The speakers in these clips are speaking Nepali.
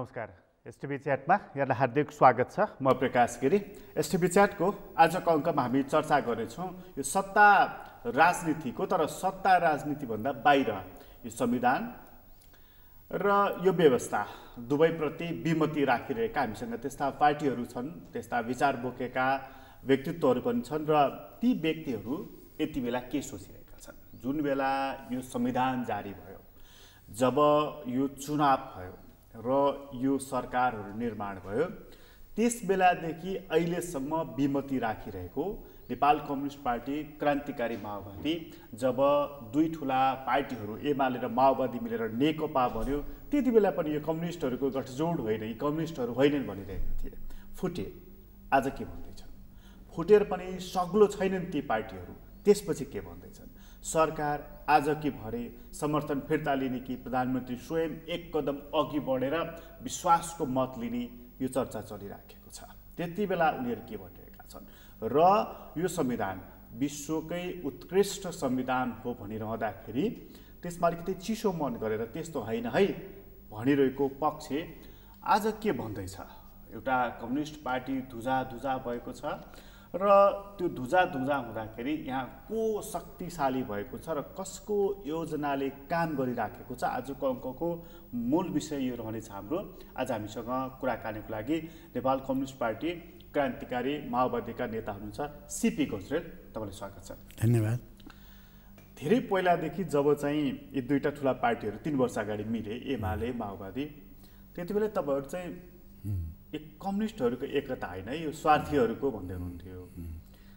नमस्कार। एसटिभी च्याटमा यहाँलाई हार्दिक स्वागत छ। म प्रकाश गिरी। एसटिभी च्याटको आजको अङ्कमा हामी चर्चा गर्नेछौँ यो सत्ता राजनीतिको, तर सत्ता राजनीतिभन्दा बाहिर यो संविधान र यो व्यवस्था दुवैप्रति विमति राखिरहेका हामीसँग त्यस्ता पार्टीहरू छन्, त्यस्ता विचार बोकेका व्यक्तित्वहरू पनि छन् र ती व्यक्तिहरू यति बेला के सोचिरहेका छन्। जुन बेला यो संविधान जारी भयो, जब यो चुनाव भयो र यो सरकारहरू निर्माण भयो, त्यस बेलादेखि अहिलेसम्म विमति राखिरहेको नेपाल कम्युनिस्ट पार्टी, क्रान्तिकारी माओवादी, जब दुई ठुला पार्टीहरू एमाले र माओवादी मिलेर नेकपा बन्यो, त्यति बेला पनि यो कम्युनिस्टहरूको गठजोड होइन, यी कम्युनिस्टहरू होइनन् भनिरहेका थिए। फुटे। आज के भन्दैछन्? फुटेर पनि सग्लो छैनन् ती पार्टीहरू। त्यसपछि के भन्दैछन्? सरकार आज के भरे समर्थन फिर्ता लिने कि प्रधानमन्त्री स्वयं एक कदम अघि बढेर विश्वासको मत लिने, यो चर्चा चलिराखेको छ। त्यति बेला उनीहरू के भनिरहेका छन् र यो संविधान विश्वकै उत्कृष्ट संविधान हो भनिरहँदाखेरि त्यसमा अलिकति चिसो मन गरेर त्यस्तो होइन है भनिरहेको पक्ष आज के भन्दैछ? एउटा कम्युनिस्ट पार्टी धुजा भएको छ र त्यो धुजा हुँदाखेरि यहाँ को शक्तिशाली भएको छ र कसको योजनाले काम गरिराखेको छ, आजको अङ्कको मूल विषय यो रहनेछ हाम्रो। आज हामीसँग कुराकानीको लागि नेपाल कम्युनिस्ट पार्टी क्रान्तिकारी माओवादीका नेता हुनुहुन्छ सीपी गजरेल। तपाईँलाई स्वागत छ। धन्यवाद। धेरै पहिलादेखि जब चाहिँ यी दुईटा ठुला पार्टीहरू 3 वर्ष अगाडि मिले, एमाले माओवादी, त्यति बेला तपाईँहरू चाहिँ एक कम्युनिस्टहरूको एकता होइन, यो स्वार्थीहरूको भन्दै हुनुहुन्थ्यो।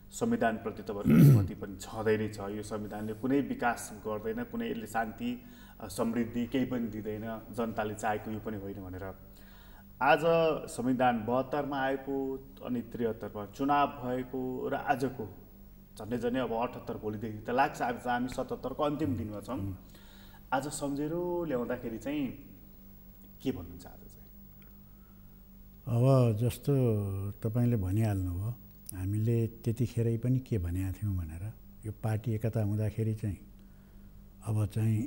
संविधानप्रति तपाईँहरूको सहमति पनि छँदै नै छ। यो संविधानले कुनै विकास गर्दैन, कुनै यसले शान्ति समृद्धि केही पनि दिँदैन, जनताले चाहेको यो पनि होइन भनेर आज संविधान 72 मा आएको, अनि 73 मा चुनाव भएको र आजको झन्डै अब 78 भोलिदेखि त लाग्छ आज हामी 77 को अन्तिम दिनमा छौँ। आज सम्झेर ल्याउँदाखेरि चाहिँ के भन्नुहुन्छ? आज चाहिँ अब जस्तो तपाईँले भनिहाल्नुभयो, हामीले त्यतिखेरै पनि के भनेका थियौँ भनेर, यो पार्टी एकता हुँदाखेरि चाहिँ अब चाहिँ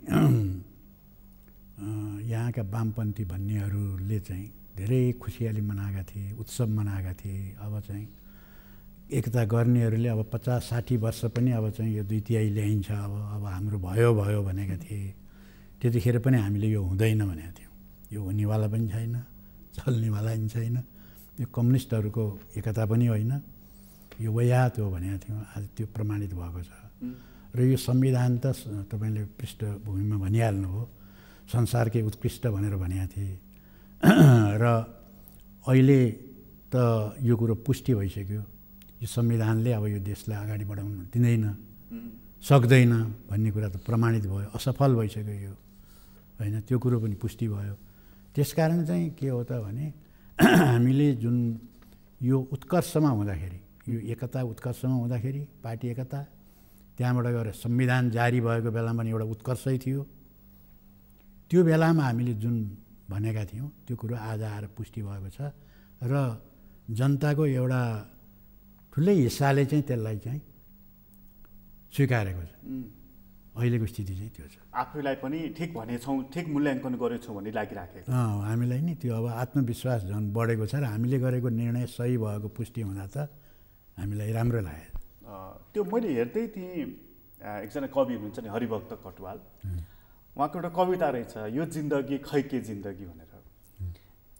यहाँका वामपन्थी भन्नेहरूले चाहिँ धेरै खुसियाली मनाएका थिए, उत्सव मनाएका थिए। अब चाहिँ एकता गर्नेहरूले अब 50-60 वर्ष पनि अब चाहिँ यो 2/3 ल्याइन्छ, अब हाम्रो भयो भनेका थिए। त्यतिखेर पनि हामीले यो हुँदैन भनेका थियौँ। यो हुनेवाला पनि छैन, चल्नेवाला पनि छैन, यो कम्युनिस्टहरूको एकता पनि होइन, यो वयात हो भनेका थियौँ। आज त्यो प्रमाणित भएको छ। र यो संविधान त तपाईँले पृष्ठभूमिमा भनिहाल्नुभयो, संसारकै उत्कृष्ट भनेर भनेका थिए र अहिले त यो कुरो पुष्टि भइसक्यो। यो संविधानले अब यो देशलाई अगाडि बढाउन दिँदैन, सक्दैन भन्ने कुरा त प्रमाणित भयो, असफल भइसक्यो यो होइन, त्यो कुरो पनि पुष्टि भयो। त्यसकारण चाहिँ के हो त भने हामीले जुन यो उत्कर्षमा हुँदाखेरि, यो एकता उत्कर्षमा हुँदाखेरि, पार्टी एकता, त्यहाँबाट गएर संविधान जारी भएको बेलामा पनि एउटा उत्कर्षै थियो। त्यो बेलामा हामीले जुन भनेका थियौँ त्यो कुरो आज आएर पुष्टि भएको छ र जनताको एउटा ठुलै हिस्साले चाहिँ त्यसलाई चाहिँ स्वीकारेको छ। अहिलेको स्थिति चाहिँ त्यो छ। आफूलाई पनि ठिक भनेछौँ, ठिक मूल्याङ्कन गरेछौँ भन्ने लागिराखेको। हामीलाई नि त्यो अब आत्मविश्वास झन् बढेको छ र हामीले गरेको निर्णय सही भएको पुष्टि हुँदा त हामीलाई राम्रो लाग्यो। त्यो मैले हेर्दै थिएँ, एकजना कवि हुनुहुन्छ नि हरिभक्त कटुवाल, उहाँको एउटा कविता रहेछ, यो जिन्दगी खै के जिन्दगी भनेर।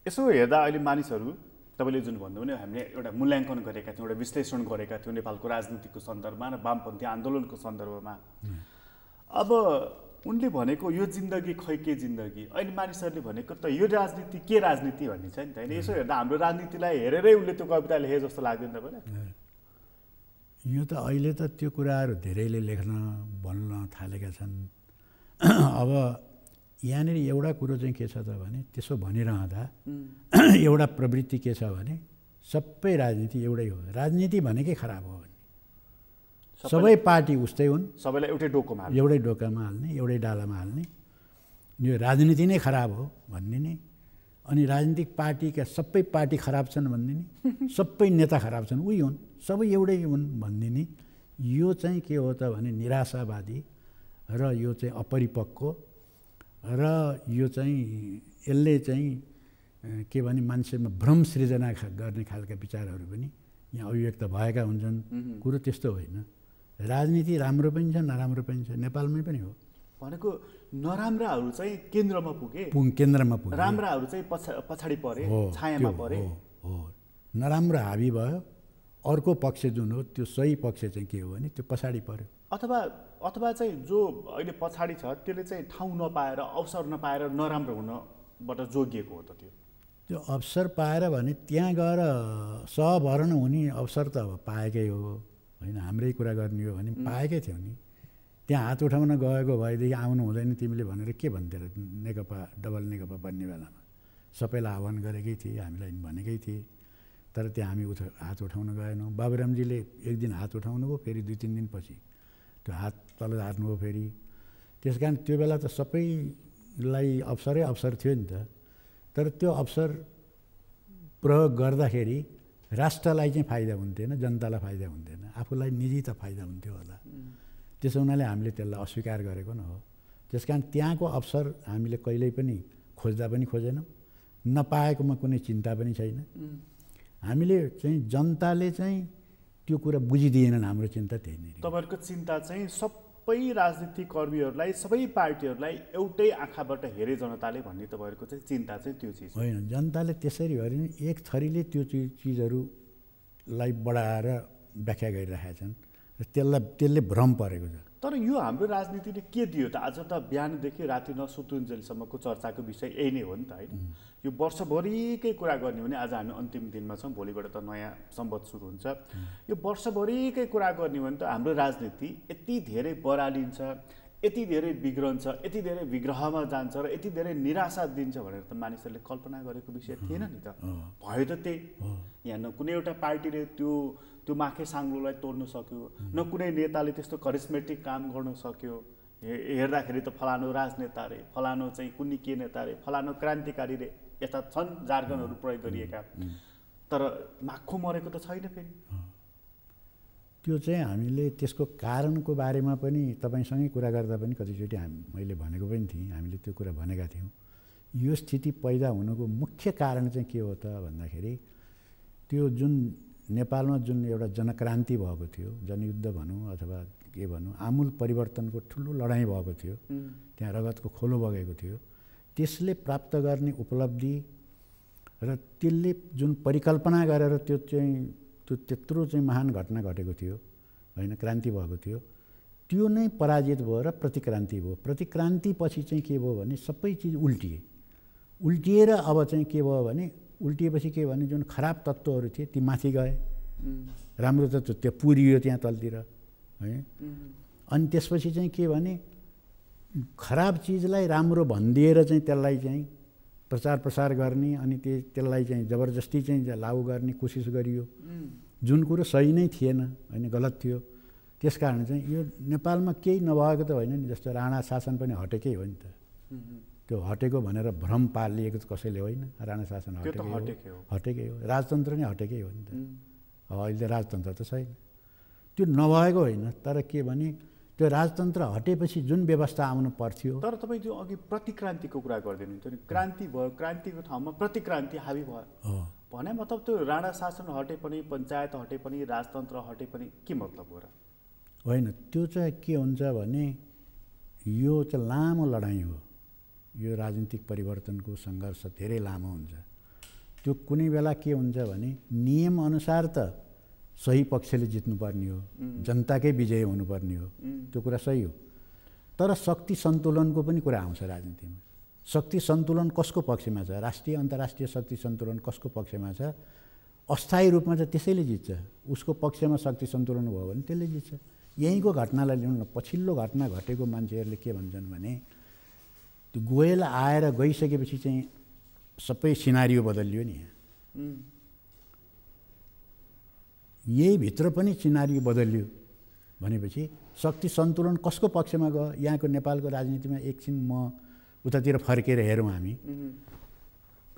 यसो हेर्दा अहिले मानिसहरू, तपाईँले जुन भन्नुभयो नि, हामीले एउटा मूल्याङ्कन गरेका थियौँ, एउटा विश्लेषण गरेका थियौँ नेपालको राजनीतिको सन्दर्भमा र वामपन्थी आन्दोलनको सन्दर्भमा। अब उनले भनेको यो जिन्दगी खै के जिन्दगी, अहिले मानिसहरूले भनेको त यो राजनीति के राजनीति भन्ने छ नि त होइन। यसो हेर्दा हाम्रो राजनीतिलाई हेरेरै उनले त्यो कविता लेखे जस्तो लाग्दैन तपाईँलाई? यो त अहिले त त्यो कुराहरू धेरैले लेख्न भन्न थालेका छन्। अब यहाँनिर एउटा कुरो चाहिँ के छ त भने, त्यसो भनिरहँदा एउटा प्रवृत्ति के छ भने सबै राजनीति एउटै हो, राजनीति भनेकै खराब हो भन्ने, सबै पार्टी उस्तै हुन्, सबैलाई एउटै डोकामा हाल्ने, एउटै डालामा हाल्ने, यो राजनीति नै खराब हो भन्ने नि। अनि राजनीतिक पार्टीका सबै पार्टी खराब छन् भन्ने नि, सबै नेता खराब छन् उही हुन्, सबै एउटै हुन् भन्ने नि। यो चाहिँ के हो त भने निराशावादी र यो चाहिँ अपरिपक्व र यो चाहिँ यसले चाहिँ के भने मान्छेमा भ्रम सृजना गर्ने खालका विचारहरू पनि यहाँ अभिव्यक्त भएका हुन्छन्। कुरो त्यस्तो होइन। राजनीति राम्रो पनि छ नराम्रो पनि छ, नेपालमै पनि हो। भनेको नराम्राहरू चाहिँ केन्द्रमा केन्द्रमा पुगे, राम्राहरू चाहिँ पछाडि परे, छायामा परे। हो, नराम्रो हावी भयो, अर्को पक्ष जुन हो त्यो सही पक्ष चाहिँ के हो भने त्यो पछाडि पर्यो। अथवा चाहिँ जो अहिले पछाडि छ त्यसले चाहिँ ठाउँ नपाएर, अवसर नपाएर नराम्रो हुनबाट जोगिएको हो त। त्यो अवसर पाएर भने त्यहाँ गएर सहभरण हुने अवसर त अब पाएकै हो होइन। हाम्रै कुरा गर्ने हो भने पाएकै थियौ नि। त्यहाँ हात उठाउन गएको भएदेखि आउनु हुँदैन तिमीले भनेर के भन्थ्यो र नेकपा डबल नेकपा बन्ने बेलामा सबैलाई आह्वान गरेकै थिए, हामीलाई भनेकै थिए। तर त्यहाँ हामी हात उठाउन गएनौँ। बाबुरामजीले एक दिन हात उठाउनु भयो, फेरि 2-3 दिनपछि त्यो हात तल झार्नुभयो फेरि। त्यस कारण त्यो बेला त सबैलाई अवसरै अवसर थियो नि त। तर त्यो अवसर प्रयोग गर्दाखेरि राष्ट्रलाई चाहिँ फाइदा हुन्थेन, जनतालाई फाइदा हुन्थेन, आफूलाई निजी त फाइदा हुन्थ्यो होला। त्यसो हुनाले हामीले त्यसलाई अस्वीकार गरेको न हो। त्यस कारण त्यहाँको अवसर हामीले कहिल्यै पनि खोज्दा पनि खोजेनौँ, नपाएकोमा कुनै चिन्ता पनि छैन। हामीले चाहिँ जनताले चाहिँ त्यो कुरा बुझिदिएनन्, हाम्रो चिन्ता त्यही नै। तपाईँहरूको चिन्ता चाहिँ सबै राजनीतिक कर्मीहरूलाई, सबै पार्टीहरूलाई एउटै आँखाबाट हेरे जनताले भन्ने तपाईँहरूको चाहिँ चिन्ता चाहिँ त्यो चिज होइन। जनताले त्यसरी हो भने एक थरीले त्यो चिजहरूलाई बढाएर व्याख्या गरिरहेका छन् र त्यसले भ्रम परेको छ। तर यो हाम्रो राजनीतिले के दियो त? आज त बिहानदेखि राति नसुतुन्जेलसम्मको चर्चाको विषय यही नै हो नि त होइन। यो वर्षभरिकै कुरा गर्ने हो भने आज हामी अन्तिम दिनमा छौँ, भोलिबाट त नयाँ सम्वत सुरु हुन्छ। यो वर्षभरिकै कुरा गर्ने हो भने त हाम्रो राजनीति यति धेरै बरालिन्छ, यति धेरै बिग्रन्छ, यति धेरै विग्रहमा जान्छ र यति धेरै निराशा दिन्छ भनेर त मानिसहरूले कल्पना गरेको विषय थिएन नि त। भयो त त्यही। यहाँ न कुनै एउटा पार्टीले त्यो माखे साङ्लोलाई तोड्न सक्यो, न कुनै नेताले त्यस्तो करिस्मेटिक काम गर्न सक्यो। हेर्दाखेरि त फलानु राजनेता रे, फलानु चाहिँ कुनै के नेता रे, फलानु क्रान्तिकारी रे, यता छन् जार्गनहरू प्रयोग गरिएका। तर माखो मरेको त छैन फेरि। त्यो चाहिँ हामीले त्यसको कारणको बारेमा पनि तपाईँसँगै कुरा गर्दा पनि कतिचोटि मैले भनेको पनि थिएँ, हामीले त्यो कुरा भनेका थियौँ। यो स्थिति पैदा हुनुको मुख्य कारण चाहिँ के हो त भन्दाखेरि त्यो जुन नेपालमा जुन एउटा जनक्रान्ति भएको थियो, जनयुद्ध भनौँ अथवा के भनौँ, आमूल परिवर्तनको ठुलो लडाइँ भएको थियो, त्यहाँ रगतको खोलो बगेको थियो। त्यसले प्राप्त गर्ने उपलब्धि र त्यसले जुन परिकल्पना गरेर त्यो त्यत्रो चाहिँ महान घटना घटेको थियो होइन, क्रान्ति भएको थियो, त्यो नै पराजित भयो र प्रतिक्रान्ति भयो। प्रतिक्रान्तिपछि चाहिँ के भयो भने सबै चिज उल्टिएर अब चाहिँ के भयो भने उल्टिएपछि के भने जुन खराब तत्त्वहरू थिए ती माथि गए, राम्रो तत्त्व त्यो पुरियो त्यहाँ तलतिर है। अनि त्यसपछि चाहिँ के भने खराब चिजलाई राम्रो भनिदिएर चाहिँ त्यसलाई चाहिँ प्रचार प्रसार गर्ने अनि त्यसलाई चाहिँ जबरजस्ती चाहिँ लागू गर्ने कोसिस गरियो, जुन कुरो सही नै थिएन होइन, गलत थियो। त्यस कारण चाहिँ यो नेपालमा केही नभएको त होइन नि। जस्तो राणा शासन पनि हटेकै हो नि त। त्यो हटेको भनेर भ्रम पालिएको कसैले होइन। राणा शासन हटेकै हो, राजतन्त्र नै हटेकै हो नि त। अब अहिले राजतन्त्र त छैन, त्यो नभएको होइन। तर के भने त्यो राजतन्त्र हटेपछि जुन व्यवस्था आउनु पर्थ्यो। तर तपाईँ त्यो अघि प्रतिक्रान्तिको कुरा गरिदिनु हुन्थ्यो नि। क्रान्ति भयो, क्रान्तिको ठाउँमा प्रतिक्रान्ति हावी भयो भने मतलब त्यो राणा शासन हटे पनि, पञ्चायत हटे पनि, राजतन्त्र हटे पनि के मतलब हो र? होइन, त्यो चाहिँ के हुन्छ भने यो चाहिँ लामो लडाइँ हो। यो राजनीतिक परिवर्तनको सङ्घर्ष धेरै लामो हुन्छ। त्यो कुनै बेला के हुन्छ भने नियमअनुसार त सही पक्षले जित्नुपर्ने हो, जनताकै विजय हुनुपर्ने हो, त्यो कुरा सही हो। तर शक्ति सन्तुलनको पनि कुरा आउँछ राजनीतिमा। शक्ति सन्तुलन कसको पक्षमा छ? राष्ट्रिय अन्तर्राष्ट्रिय शक्ति सन्तुलन कसको पक्षमा छ? अस्थायी रूपमा चाहिँ त्यसैले जित्छ। उसको पक्षमा शक्ति सन्तुलन भयो भने त्यसले जित्छ। यहीँको घटनालाई लिउँ न। पछिल्लो घटना घटेको मान्छेहरूले के भन्छन् भने त्यो गोयल आएर गइसकेपछि चाहिँ सबै सिनारियो बदलियो नि। यही भित्र पनि सिनारियो बदलियो भनेपछि शक्ति सन्तुलन कसको पक्षमा गयो? यहाँको नेपालको राजनीतिमा एकछिन म उतातिर फर्केर हेरौँ हामी।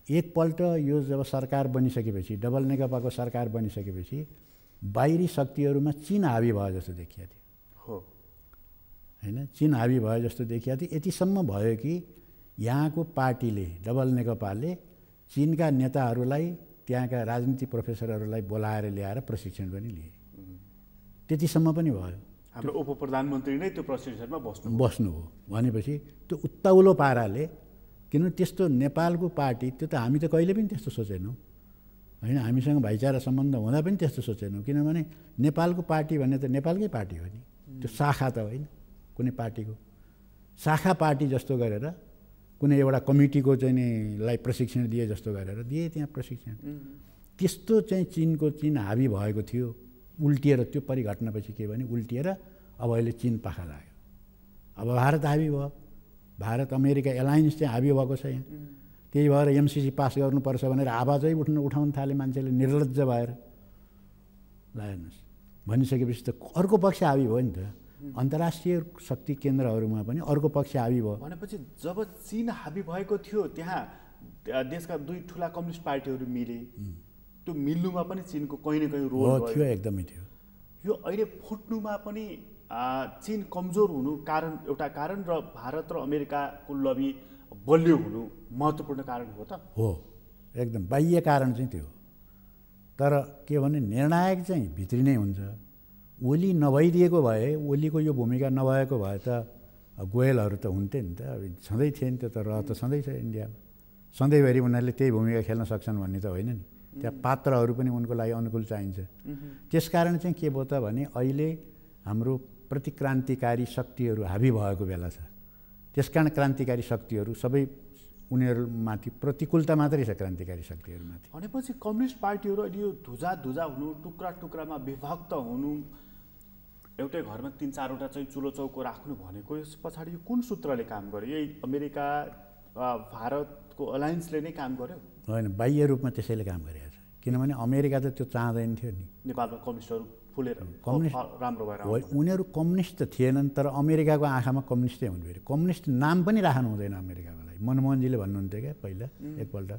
एकपल्ट यो जब सरकार बनिसकेपछि, डबल नेकपाको सरकार बनिसकेपछि बाहिरी शक्तिहरूमा चीन हावी भयो जस्तो देखिया थियो होइन। चीन हावी भयो जस्तो देखिया थियो। यतिसम्म भयो कि यहाँको पार्टीले, डबल नेकपाले चीनका नेताहरूलाई त्यहाँका राजनीति प्रोफेसरहरूलाई बोलाएर ल्याएर प्रशिक्षण पनि लिए। त्यतिसम्म पनि भयो। हाम्रो उपप्रधानमन्त्री नै त्यो प्रशिक्षणमा बस्नुभयो भनेपछि त्यो उत्ताउलो पाराले, किनभने त्यस्तो नेपालको पार्टी त्यो त हामी त कहिले पनि त्यस्तो सोचेनौँ होइन। हामीसँग भाइचारा सम्बन्ध हुँदा पनि त्यस्तो सोचेनौँ, किनभने नेपालको पार्टी भन्ने त नेपालकै पार्टी हो नि, त्यो शाखा त होइन कुनै पार्टीको। शाखा पार्टी जस्तो गरेर कुनै एउटा कमिटीको चाहिँ नि लाई प्रशिक्षण दिए जस्तो गरेर दिए त्यहाँ प्रशिक्षण। त्यस्तो चाहिँ चीन हावी भएको थियो। उल्टिएर त्यो परिघटनापछि के भने उल्टिएर अब अहिले चीन पाखा लाग्यो। अब भारत हावी भयो। भारत अमेरिका एलायन्स चाहिँ हावी भएको छ यहाँ। त्यही भएर एमसिसी पास गर्नुपर्छ भनेर आवाजै उठाउन थाले मान्छेले निर्लज्ज भएर। ल हेर्नुहोस्, भनिसकेपछि त अर्को पक्ष हावी भयो नि त। अन्तर्राष्ट्रिय शक्ति केन्द्रहरूमा पनि अर्को पक्ष हावी भयो। भनेपछि जब चीन हावी भएको थियो त्यहाँ देशका दुई ठुला कम्युनिस्ट पार्टीहरू मिले, त्यो मिल्नुमा पनि चीनको कहीँ न कहीँ रोल थियो, एकदमै थियो। यो अहिले फुट्नुमा पनि चीन कमजोर हुनु एउटा कारण र भारत र अमेरिकाको लबी बलियो हुनु महत्त्वपूर्ण कारण हो त? हो, एकदम बाह्य कारण चाहिँ त्यो। तर के भने निर्णायक चाहिँ भित्री नै हुन्छ। ओली नभइदिएको भए, ओलीको यो भूमिका नभएको भए त गोयलहरू त हुन्थे नि त, छँदै थिए नि, त्यो त रह त सधैँ छ इन्डियामा। सधैँभरि उनीहरूले त्यही भूमिका खेल्न सक्छन् भन्ने त होइन नि। त्यहाँ पात्रहरू पनि उनको लागि अनुकूल चाहिन्छ। त्यसकारण चाहिँ के भयो त भने अहिले हाम्रो प्रतिक्रान्तिकारी शक्तिहरू हावी भएको बेला छ। त्यसकारण क्रान्तिकारी शक्तिहरू सबै उनीहरूमाथि प्रतिकूलता मात्रै छ क्रान्तिकारी शक्तिहरूमाथि। भनेपछि कम्युनिस्ट पार्टीहरू अहिले यो धुजा हुनु, टुक्रा टुक्रामा विभक्त हुनु, एउटै घरमा 3-4वटा चाहिँ चुलो चौको राख्नु भनेको यस पछाडि यो कुन सूत्रले काम गर्यो? यही अमेरिका भारतको अलायन्सले नै काम गर्यो? होइन, बाह्य रूपमा त्यसैले काम गरेको छ। किनभने अमेरिका त त्यो चाहँदैन थियो नि नेपालमा कम्युनिस्टहरू फुलेर राम्रो भएर। उनीहरू कम्युनिस्ट त थिएनन्, तर अमेरिकाको आँखामा कम्युनिस्टै हुन्थ्यो। कम्युनिस्ट नाम पनि राख्नु हुँदैन अमेरिकाको लागि। मनमोहनजीले भन्नुहुन्थ्यो क्या पहिला एकपल्ट,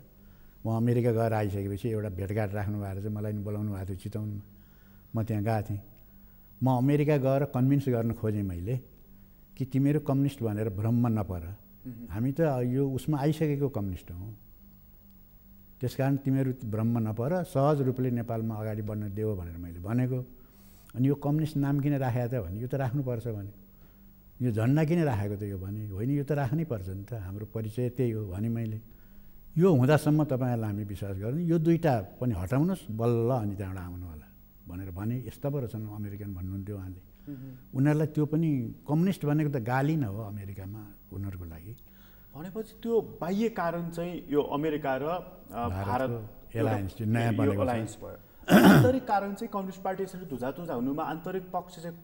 म अमेरिका गएर आइसकेपछि एउटा भेटघाट राख्नु भएर चाहिँ मलाई नि बोलाउनु भएको थियो चितवनमा। म त्यहाँ गएको थिएँ। म अमेरिका गएर कन्भिन्स गर्न खोजेँ मैले कि तिमीहरू कम्युनिस्ट भनेर भ्रममा नपर, हामी त यो उसमा आइसकेको कम्युनिस्ट हौँ, त्यसकारण तिमीहरू भ्रममा नपर, सहज रूपले नेपालमा अगाडि बढ्न देऊ भनेर मैले भनेको। अनि यो कम्युनिस्ट नाम किन राखेको त भने यो त राख्नुपर्छ भने, यो झन्डा किन राखेको त यो भने, होइन यो त राख्नै पर्छ नि त, हाम्रो परिचय त्यही हो भने मैले। यो हुँदासम्म तपाईँहरूलाई हामी विश्वास गर्नु, यो दुईवटा पनि हटाउनुहोस् बल्ल अनि त्यहाँबाट आउनु होला भनेर भने। यस्ता पो रहेछन् अमेरिकन भन्नुहुन्थ्यो उहाँले। उनीहरूलाई त्यो पनि कम्युनिस्ट भनेको त गाली न हो अमेरिकामा उनीहरूको लागि। भनेपछि त्यो बाह्य कारण चाहिँ यो अमेरिका र भारत एलायन्स नयाँ बनेको अलायन्स भयो। आन्तरिक कारण चाहिँ कम्युनिस्ट पार्टी यसरी धुजा हुनुमा आन्तरिक पक्ष चाहिँ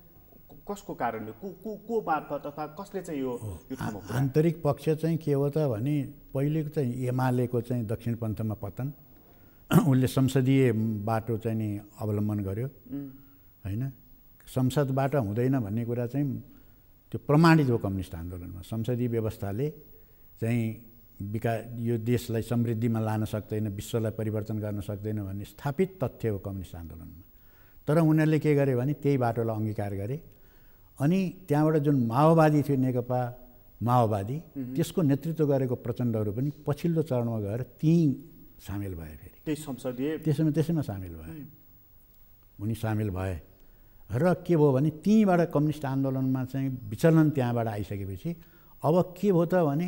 कसको कारणले, को मार्फत अथवा कसले चाहिँ यो ठाउँमा? आन्तरिक पक्ष चाहिँ के हो त भने पहिलेको चाहिँ एमालेको चाहिँ दक्षिणपन्थमा पतन, उसले संसदीय बाटो चाहिँ नि अवलम्बन गर्यो होइन। संसदबाट हुँदैन भन्ने कुरा चाहिँ त्यो प्रमाणित हो कम्युनिस्ट आन्दोलनमा। संसदीय व्यवस्थाले चाहिँ यो देशलाई समृद्धिमा लान सक्दैन, विश्वलाई परिवर्तन गर्न सक्दैन भन्ने स्थापित तथ्य हो कम्युनिस्ट आन्दोलनमा। तर उनीहरूले के गरे भने त्यही बाटोलाई अङ्गीकार गरे। अनि त्यहाँबाट जुन माओवादी थियो, नेकपा माओवादी, त्यसको नेतृत्व गरेको प्रचण्डहरू पनि पछिल्लो चरणमा गएर त्यहीँ सामेल भए। फेरि त्यही संसदीय त्यसैमा सामेल भए, उनी सामेल भए। र के भयो भने त्यहीँबाट कम्युनिस्ट आन्दोलनमा चाहिँ विचलन त्यहाँबाट आइसकेपछि अब के भयो त भने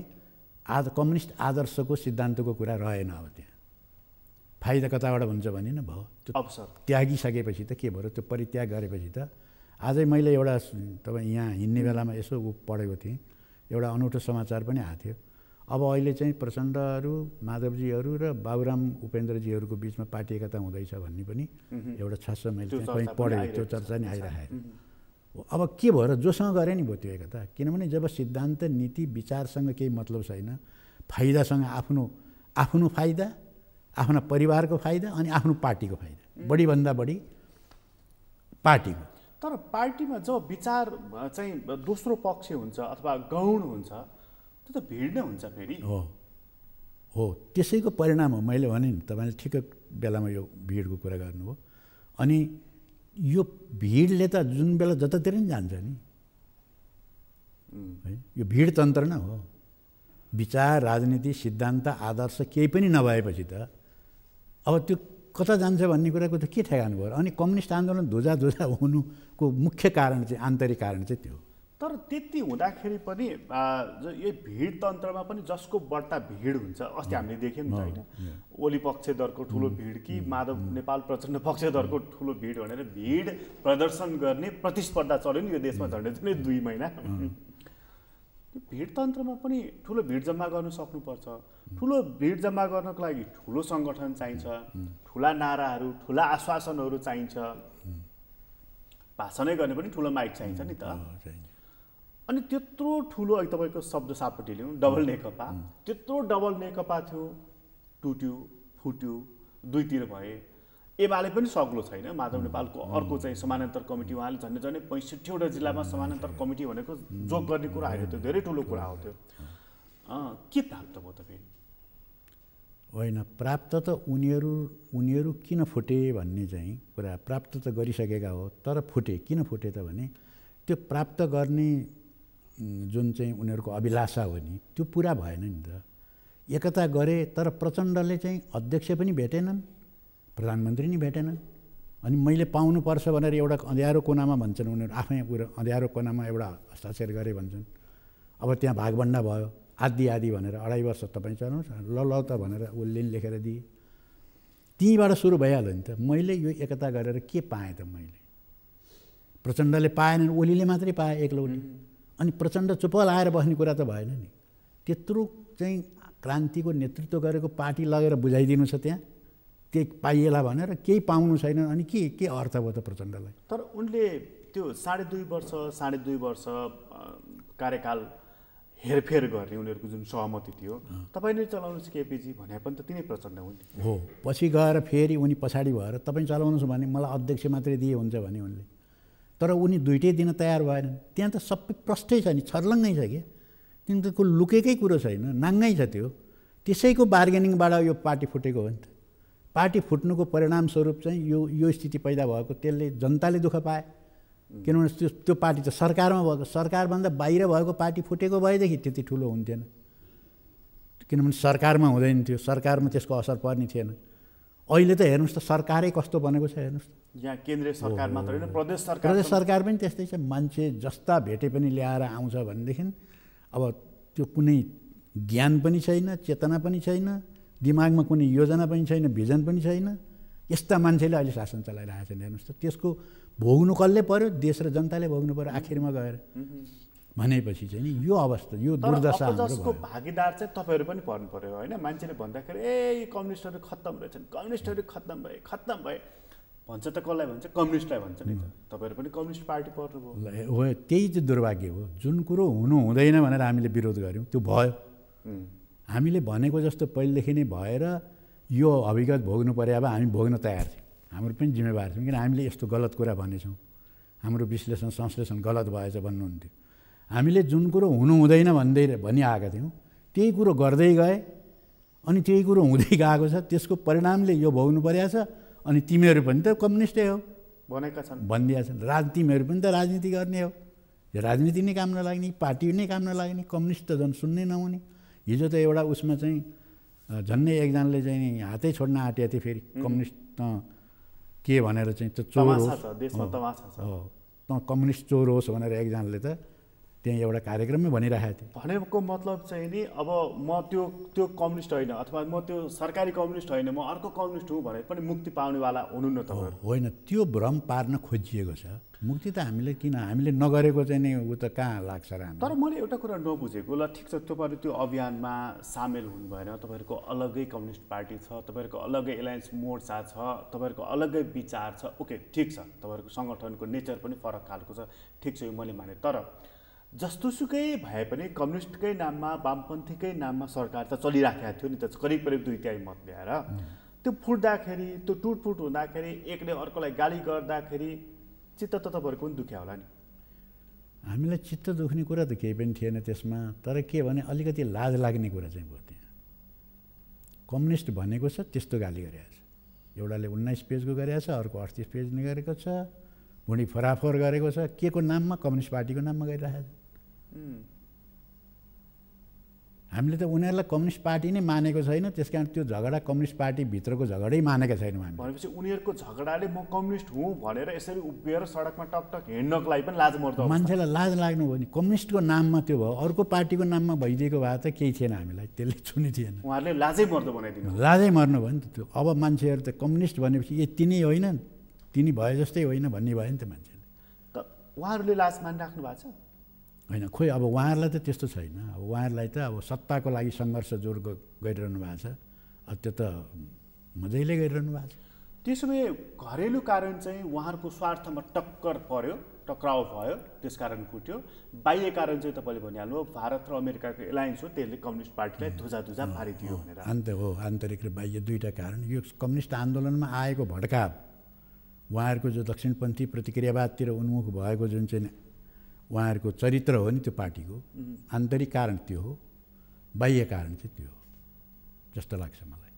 कम्युनिस्ट आदर्शको सिद्धान्तको कुरा रहेन। अब त्यहाँ फाइदा कताबाट हुन्छ भने न भयो, त्यो अवसर त्यागिसकेपछि त के भयो, त्यो परित्याग गरेपछि त। आजै मैले एउटा तपाईँ यहाँ हिँड्ने बेलामा यसो पढेको थिएँ, एउटा अनौठो समाचार पनि आएको थियो। अब अहिले चाहिँ प्रचण्डहरू, माधवजीहरू र बाबुराम उपेन्द्रजीहरूको बिचमा पार्टी एकता हुँदैछ भन्ने पनि एउटा छ मैले कहीँ पढेको, त्यो चर्चा नै आइरहेको। अब के भयो र जोसँग गरे नि भयो त्यो एकता। किनभने जब सिद्धान्त नीति विचारसँग केही मतलब छैन, फाइदासँग आफ्नो फाइदा, आफ्ना परिवारको फाइदा अनि आफ्नो पार्टीको फाइदा, बढीभन्दा बढी पार्टीको। तर पार्टीमा जब विचार चाहिँ दोस्रो पक्ष हुन्छ अथवा गौण हुन्छ, त्यो त भिड नै हुन्छ फेरि। हो, त्यसैको परिणाम हो। मैले भने नि तपाईँले ठिक बेलामा यो भिडको कुरा गर्नुभयो। अनि यो भिडले त जुन बेला जतातिर नि जान्छ नि है, यो भिड तन्त्र नै हो। विचार, राजनीति, सिद्धान्त, आदर्श केही पनि नभएपछि त अब त्यो कता जान्छ भन्ने कुराको त के ठेगान भयो। अनि कम्युनिस्ट आन्दोलन धुजा हुनुको मुख्य कारण चाहिँ आन्तरिक कारण चाहिँ त्यो। तर त्यति हुँदाखेरि पनि यो भिड तन्त्रमा पनि जसको बढ्ता भिड हुन्छ, अस्ति हामीले देख्यौँ नि त होइन, ओली पक्षधरको ठुलो भिड कि माधव नेपाल प्रचण्ड पक्षधरको ठुलो भिड भनेर भिड प्रदर्शन गर्ने प्रतिस्पर्धा चल्यो नि यो देशमा झन्डै 2 महिना। भिड तन्त्रमा पनि ठुलो भिड जम्मा गर्नु सक्नुपर्छ। ठुलो भिड जम्मा गर्नको लागि ठुलो सङ्गठन चाहिन्छ, ठुला नाराहरू, ठुला आश्वासनहरू चाहिन्छ, भाषणै गर्ने पनि ठुलो माइक चाहिन्छ नि त। अनि त्यत्रो ठुलो अहिले तपाईँको शब्द सापट्टि ल्याउँ डबल नेकपा, त्यत्रो डबल नेकपा थियो, टुट्यो फुट्यो, दुईतिर भए। एमाले पनि सक्लो छैन। माधव नेपालको अर्को चाहिँ समानान्तर कमिटी, उहाँले झन्डै 65वटा जिल्लामा समानान्तर कमिटी भनेको जोग गर्ने कुरा आयो, त्यो धेरै ठुलो कुरा हो त्यो। के प्राप्त भयो त फेरि? होइन, प्राप्त त उनीहरू किन फुटे भन्ने चाहिँ कुरा प्राप्त त गरिसकेका हो, तर फुटे किन फुटे त भने त्यो प्राप्त गर्ने जुन चाहिँ उनीहरूको अभिलाषा हो नि त्यो पुरा भएन नि त। एकता गरे तर प्रचण्डले चाहिँ अध्यक्ष पनि भेटेनन्, प्रधानमन्त्री नि भेटेनन्। अनि मैले पाउनुपर्छ भनेर एउटा अँध्यारो कोनामा भन्छन् उनीहरू, आफै अँध्यारो कोनामा एउटा हस्ताक्षर गरे भन्छन्। अब त्यहाँ भागभन्डा भयो, आदि भनेर 2.5 वर्ष तपाईँ चलाउनुहोस्, ल त भनेर उसले नि लेखेर दिए। त्यहीँबाट सुरु भइहाल्यो नि त। मैले यो एकता गरेर के पाएँ त? मैले प्रचण्डले पाएनन्, ओलीले मात्रै पाए एक्लौटी। अनि प्रचण्ड चुप लाएर बस्ने कुरा त भएन नि। त्यत्रो चाहिँ क्रान्तिको नेतृत्व गरेको पार्टी लगेर बुझाइदिनु छ त्यहाँ, केही पाइएला भनेर केही पाउनु छैन। अनि के अर्थ भयो त प्रचण्डलाई? तर उनले त्यो 2.5 वर्ष कार्यकाल हेरफेर गर्ने उनीहरूको जुन सहमति थियो, तपाईँ नै चलाउनुहोस् केपीजी भने पनि त तिनै प्रचण्ड हुन् हो। पछि गएर फेरि उनी पछाडि भएर तपाईँ चलाउनुहोस् भने मलाई अध्यक्ष मात्रै दिए हुन्छ भने उनले, तर उनी दुइटै दिन तयार भएनन्। त्यहाँ त सबै प्रष्टै छ नि, छर्लङ्गै छ कि, तिनीहरूको लुकेकै कुरो छैन, नाङ्गै छ त्यो। त्यसैको बार्गेनिङबाट यो पार्टी फुटेको हो नि त। पार्टी फुट्नुको परिणामस्वरूप चाहिँ यो स्थिति पैदा भएको, त्यसले जनताले दुःख पाए। किनभने त्यो पार्टी त सरकारमा भएको, सरकारभन्दा बाहिर भएको पार्टी फुटेको भएदेखि त्यति ठुलो हुन्थेन, किनभने सरकारमा हुँदैन थियो, सरकारमा त्यसको असर पर्ने थिएन। अहिले त हेर्नुहोस् त सरकारै कस्तो बनेको छ हेर्नुहोस् त। यहाँ केन्द्रीय सरकार मात्र होइन, प्रदेश सरकार पनि त्यस्तै छ। मान्छे जस्ता भेटे पनि ल्याएर आउँछ भनेदेखि अब त्यो कुनै ज्ञान पनि छैन, चेतना पनि छैन, दिमागमा कुनै योजना पनि छैन, भिजन पनि छैन। यस्ता मान्छेले अहिले शासन चलाइरहेको छन् हेर्नुहोस् त। त्यसको भोग्नु कसले पर्यो? देश र जनताले भोग्नु पर्यो आखिरमा गएर। भनेपछि चाहिँ नि यो अवस्था, यो दुर्दशा जसको भागीदार चाहिँ तपाईँहरू पनि पर्नु पर्यो होइन। मान्छेले भन्दाखेरि कम्युनिस्टहरू खत्तम रहेछन्, कम्युनिस्टहरू खत्तम भए भन्छ त कसलाई भन्छ? कम्युनिस्टलाई भन्छ नि त। तपाईँहरू पनि कम्युनिस्ट पार्टी पर्नुभयो हो। त्यही चाहिँ दुर्भाग्य हो। जुन कुरो हुनु हुँदैन भनेर हामीले विरोध गऱ्यौँ त्यो भयो। हामीले भनेको जस्तो पहिलेदेखि नै भएर यो अभिगत भोग्नु परे, अब हामी भोग्न तयार थियौँ। हाम्रो पनि जिम्मेवार छौँ, किन हामीले यस्तो गलत कुरा भनेछौँ, हाम्रो विश्लेषण संश्लेषण गलत भएछ भन्नुहुन्थ्यो। हामीले जुन कुरो हुनु हुँदैन भनिआएका थियौँ त्यही कुरो गर्दै गए, अनि त्यही कुरो हुँदै गएको छ। त्यसको परिणामले यो भोग्नु परेको छ। अनि तिमीहरू पनि त कम्युनिस्टै हो भनेका छन्, भनिदिएका छन्। तिमीहरू पनि त राजनीति गर्ने हो, यो राजनीति नै काम नलाग्ने, पार्टी नै काम नलाग्ने, कम्युनिस्ट त झन् सुन्नै नहुने। हिजो त एउटा उसमा चाहिँ झन्नै एकजनाले चाहिँ हातै छोड्न आँटेको थियो फेरि, कम्युनिस्ट के भनेर चाहिँ त चोर हो, कम्युनिस्ट चोर होस् भनेर एकजनाले त त्यहाँ एउटा कार्यक्रममै भनिरहेको थियो। भनेको मतलब चाहिँ नि अब म त्यो कम्युनिस्ट होइन, अथवा म त्यो सरकारी कम्युनिस्ट होइन, म अर्को कम्युनिस्ट हुँ भने पनि मुक्ति पाउनेवाला हुनु न त होइन। त्यो भ्रम पार्न खोजिएको छ। मुक्ति त हामीले नगरेको चाहिँ नि ऊ त कहाँ लाग्छ र हामी। तर मैले एउटा कुरा नबुझेको, ल ठिक छ तपाईँहरू त्यो अभियानमा सामेल हुनु भएन, तपाईँहरूको अलग्गै कम्युनिस्ट पार्टी छ, तपाईँहरूको अलग्गै एलायन्स मोर्चा छ, तपाईँहरूको अलग्गै विचार छ, ओके ठिक छ, तपाईँहरूको सङ्गठनको नेचर पनि फरक खालको छ, ठिक छ, यो मैले माने। तर जस्तोसुकै भए पनि कम्युनिस्टकै नाममा, वामपन्थीकै नाममा सरकार त चलिराखेको थियो नि त, करिब 2/3 मत ल्याएर। त्यो फुट्दाखेरि, त्यो टुटफुट हुँदाखेरि, एकले अर्कोलाई गाली गर्दाखेरि चित्त त तपाईँहरूको पनि दुख्या होला नि। हामीलाई चित्त दुख्ने कुरा त केही पनि थिएन त्यसमा। तर के भने अलिकति लाज लाग्ने कुरा चाहिँ भयो त्यहाँ। कम्युनिस्ट भनेको छ त्यस्तो गाली गरेको छ, एउटाले 19 पेजको गरेको छ, अर्को 38 पेज नै गरेको छ, भुँडी फराफर गरेको छ, के को नाममा? कम्युनिस्ट पार्टीको नाममा गरिरहेको छ। हामीले त उनीहरूलाई कम्युनिस्ट पार्टी नै मानेको छैन, त्यस कारण त्यो झगडा कम्युनिस्ट पार्टीभित्रको झगडै मानेका छैनौँ हामी। भनेपछि उनीहरूको झगडाले म कम्युनिस्ट हुँ भनेर यसरी उभिएर सडकमा टकटक हिँड्नको लागि पनि लाज मर्दो मान्छेलाई लाज लाग्नु भयो नि। कम्युनिस्टको नाममा त्यो भयो, अर्को पार्टीको नाममा भइदिएको भए त केही थिएन, हामीलाई त्यसले छुनी थिएन। उहाँहरूले लाजै मर्दो बनाइदिनु, लाजै मर्नु भयो नि त त्यो। अब मान्छेहरू त कम्युनिस्ट भनेपछि ए तिनी होइन, तिनी भए जस्तै होइन भन्ने भयो नि त मान्छेले। त उहाँहरूले लाज मानिराख्नु भएको छ होइन? खोइ अब उहाँहरूलाई त त्यस्तो छैन। अब उहाँहरूलाई त अब सत्ताको लागि सङ्घर्ष जोड गरिरहनु भएको छ, अब त्यो त मजैले गरिरहनु भएको छ। त्यसो भए घरेलु कारण चाहिँ उहाँहरूको स्वार्थमा टक्कर पर्यो, टक्राउ भयो, त्यस कारण फुट्यो। बाह्य कारण चाहिँ तपाईँले भनिहाल्नु, भारत र अमेरिकाको एलायन्स हो, त्यसले कम्युनिस्ट पार्टीलाई धुजा पारिदियो भनेर। हो आन्तरिक र बाह्य दुईवटा कारण। यो कम्युनिस्ट आन्दोलनमा आएको भड्काव, उहाँहरूको जो दक्षिणपन्थी प्रतिक्रियावादतिर उन्मुख भएको जुन चाहिँ उहाँहरूको चरित्र हो नि, त्यो पार्टीको आन्तरिक कारण त्यो हो, बाह्य कारण चाहिँ त्यो हो जस्तो लाग्छ मलाई।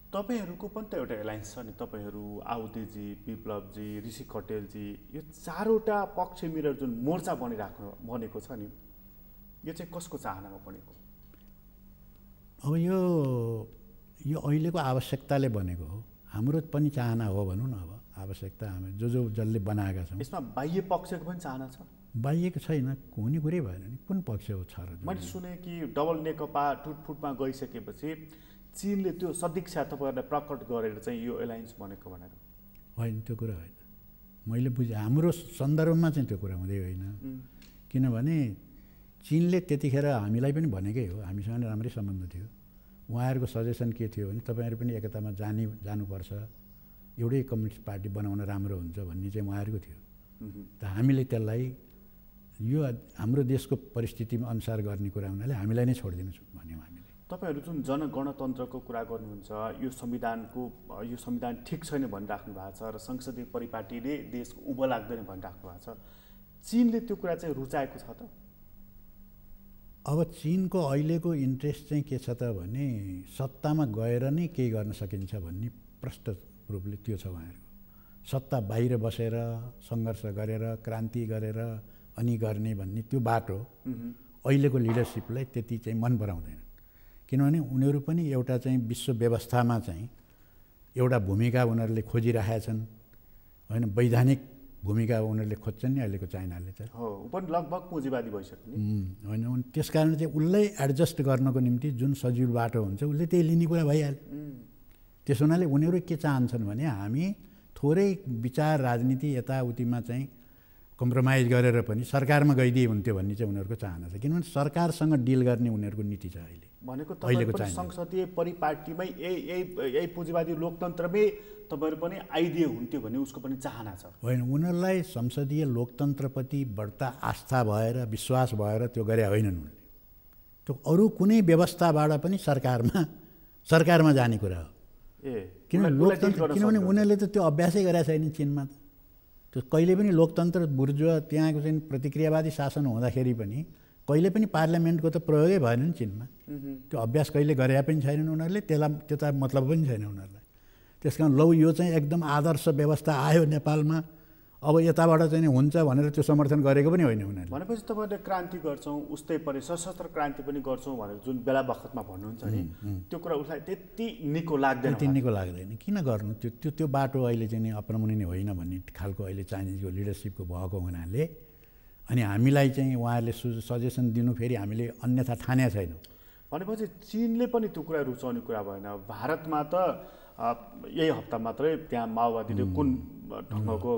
तपाईँहरूको पनि त एउटा एलायन्स छ नि, तपाईँहरू, आहुतिजी, विप्लवजी, ऋषि कटेलजी, यो चारवटा पक्ष मिलेर जुन मोर्चा बनेको छ नि, यो चाहिँ कसको चाहनामा बनेको? अब यो अहिलेको आवश्यकताले बनेको हो, हाम्रो पनि चाहना हो भनौँ न। अब आवश्यकता हामी जसले बनाएका छौँ। यसमा बाह्य पक्षको पनि चाहना छ? बाहिएको छैन, हुने कुरै भएन नि। कुन पक्ष हो छ र? मैले सुने कि डबल नेकपा टुटफुटमा गइसकेपछि चीनले त्यो सदिच्छा तपाईँहरूलाई प्रकट गरेर चाहिँ यो एलायन्स बनेको भनेर। होइन, त्यो कुरा होइन। मैले बुझेँ, हाम्रो सन्दर्भमा चाहिँ त्यो कुरा हुँदै होइन। किनभने चीनले त्यतिखेर हामीलाई पनि भनेकै हो, हामीसँग राम्रै सम्बन्ध थियो। उहाँहरूको सजेसन के थियो भने तपाईँहरू पनि एकतामा जानुपर्छ, एउटै कम्युनिस्ट पार्टी बनाउन राम्रो हुन्छ भन्ने चाहिँ उहाँहरूको थियो। त हामीले त्यसलाई यो हाम्रो देशको परिस्थितिमा अनुसार गर्ने कुरा हुनाले हामीलाई नै छोडिदिनु भन्यौँ हामीले। तपाईँहरू जुन जनगणतन्त्रको कुरा गर्नुहुन्छ, यो संविधान ठिक छैन भनिराख्नु भएको छ र संसदीय परिपाटीले देशको उभो लाग्दैन भनिराख्नु भएको छ। चीनले त्यो कुरा चाहिँ रुचाएको छ त? अब चीनको अहिलेको इन्ट्रेस्ट चाहिँ के छ त भने सत्तामा गएर नै केही गर्न सकिन्छ भन्ने प्रष्ट रूपले त्यो छ उहाँहरूको। सत्ता बाहिर बसेर सङ्घर्ष गरेर क्रान्ति गरेर अनि गर्ने भन्ने त्यो बाटो अहिलेको लिडरसिपलाई त्यति चाहिँ मन पराउँदैन। किनभने उनीहरू पनि एउटा चाहिँ विश्व व्यवस्थामा चाहिँ एउटा भूमिका उनीहरूले खोजिरहेका छन्, होइन? वैधानिक भूमिका उनीहरूले खोज्छन् नि अहिलेको चाइनाले त। हो, पनि लगभग पुँजीवादी भइसक्यो होइन? त्यस कारण चाहिँ उसलाई एडजस्ट गर्नको निम्ति जुन सजिलो बाटो हुन्छ उसले त्यही लिने कुरा भइहाल्यो। त्यस हुनाले उनीहरू के चाहन्छन् भने हामी थोरै विचार राजनीति यताउतिमा चाहिँ कम्प्रोमाइज गरेर पनि सरकारमा गइदिए हुन्थ्यो भन्ने चाहिँ उनीहरूको चाहना छ। किनभने सरकारसँग डिल गर्ने उनीहरूको नीति छ अहिले। भनेको तपाईँको संसदीय परिपाटीमै यही पुँजीवादी लोकतन्त्रमै तपाईँहरू पनि आइदिए हुन्थ्यो भन्ने उसको पनि चाहना छ। होइन, उनीहरूलाई संसदीय लोकतन्त्रप्रति बढ्ता आस्था भएर विश्वास भएर त्यो गरे होइनन् उनले। त्यो अरू कुनै व्यवस्थाबाट पनि सरकारमा जाने कुरा हो। किनभने उनीहरूले त त्यो अभ्यासै गरेका छैन चीनमा त। त्यो कहिले पनि लोकतन्त्र बुर्जुवा त्यहाँको चाहिँ प्रतिक्रियावादी शासन हुँदाखेरि पनि कहिले पनि पार्लियामेन्टको त प्रयोगै भएन नि चीनमा। त्यो अभ्यास कहिले गरेका पनि छैनन् उनीहरूले, त्यता मतलब पनि छैन उनीहरूलाई। त्यस कारण लौ यो चाहिँ एकदम आदर्श व्यवस्था आयो नेपालमा, अब यताबाट चाहिँ हुन्छ भनेर त्यो समर्थन गरेको पनि होइन उनीहरूले। भनेपछि तपाईँहरूले क्रान्ति गर्छौँ उस्तै परे सशस्त्र क्रान्ति पनि गर्छौँ भनेर जुन बेला बखतमा भन्नुहुन्छ नि, त्यो कुरा उसलाई त्यति निको लाग्दैन। त्यति निको लाग्दैन। किन गर्नु? त्यो बाटो अहिले चाहिँ अपनाउने होइन भन्ने खालको अहिले चाइनिजको लिडरसिपको भएको हुनाले अनि हामीलाई चाहिँ उहाँहरूले सजेसन दिनु फेरि हामीले अन्यथा ठानेका छैनौँ। भनेपछि चीनले पनि त्यो कुरा रुचाउने कुरा भएन। भारतमा त यही हप्ता मात्रै त्यहाँ माओवादीले कुन ढङ्गको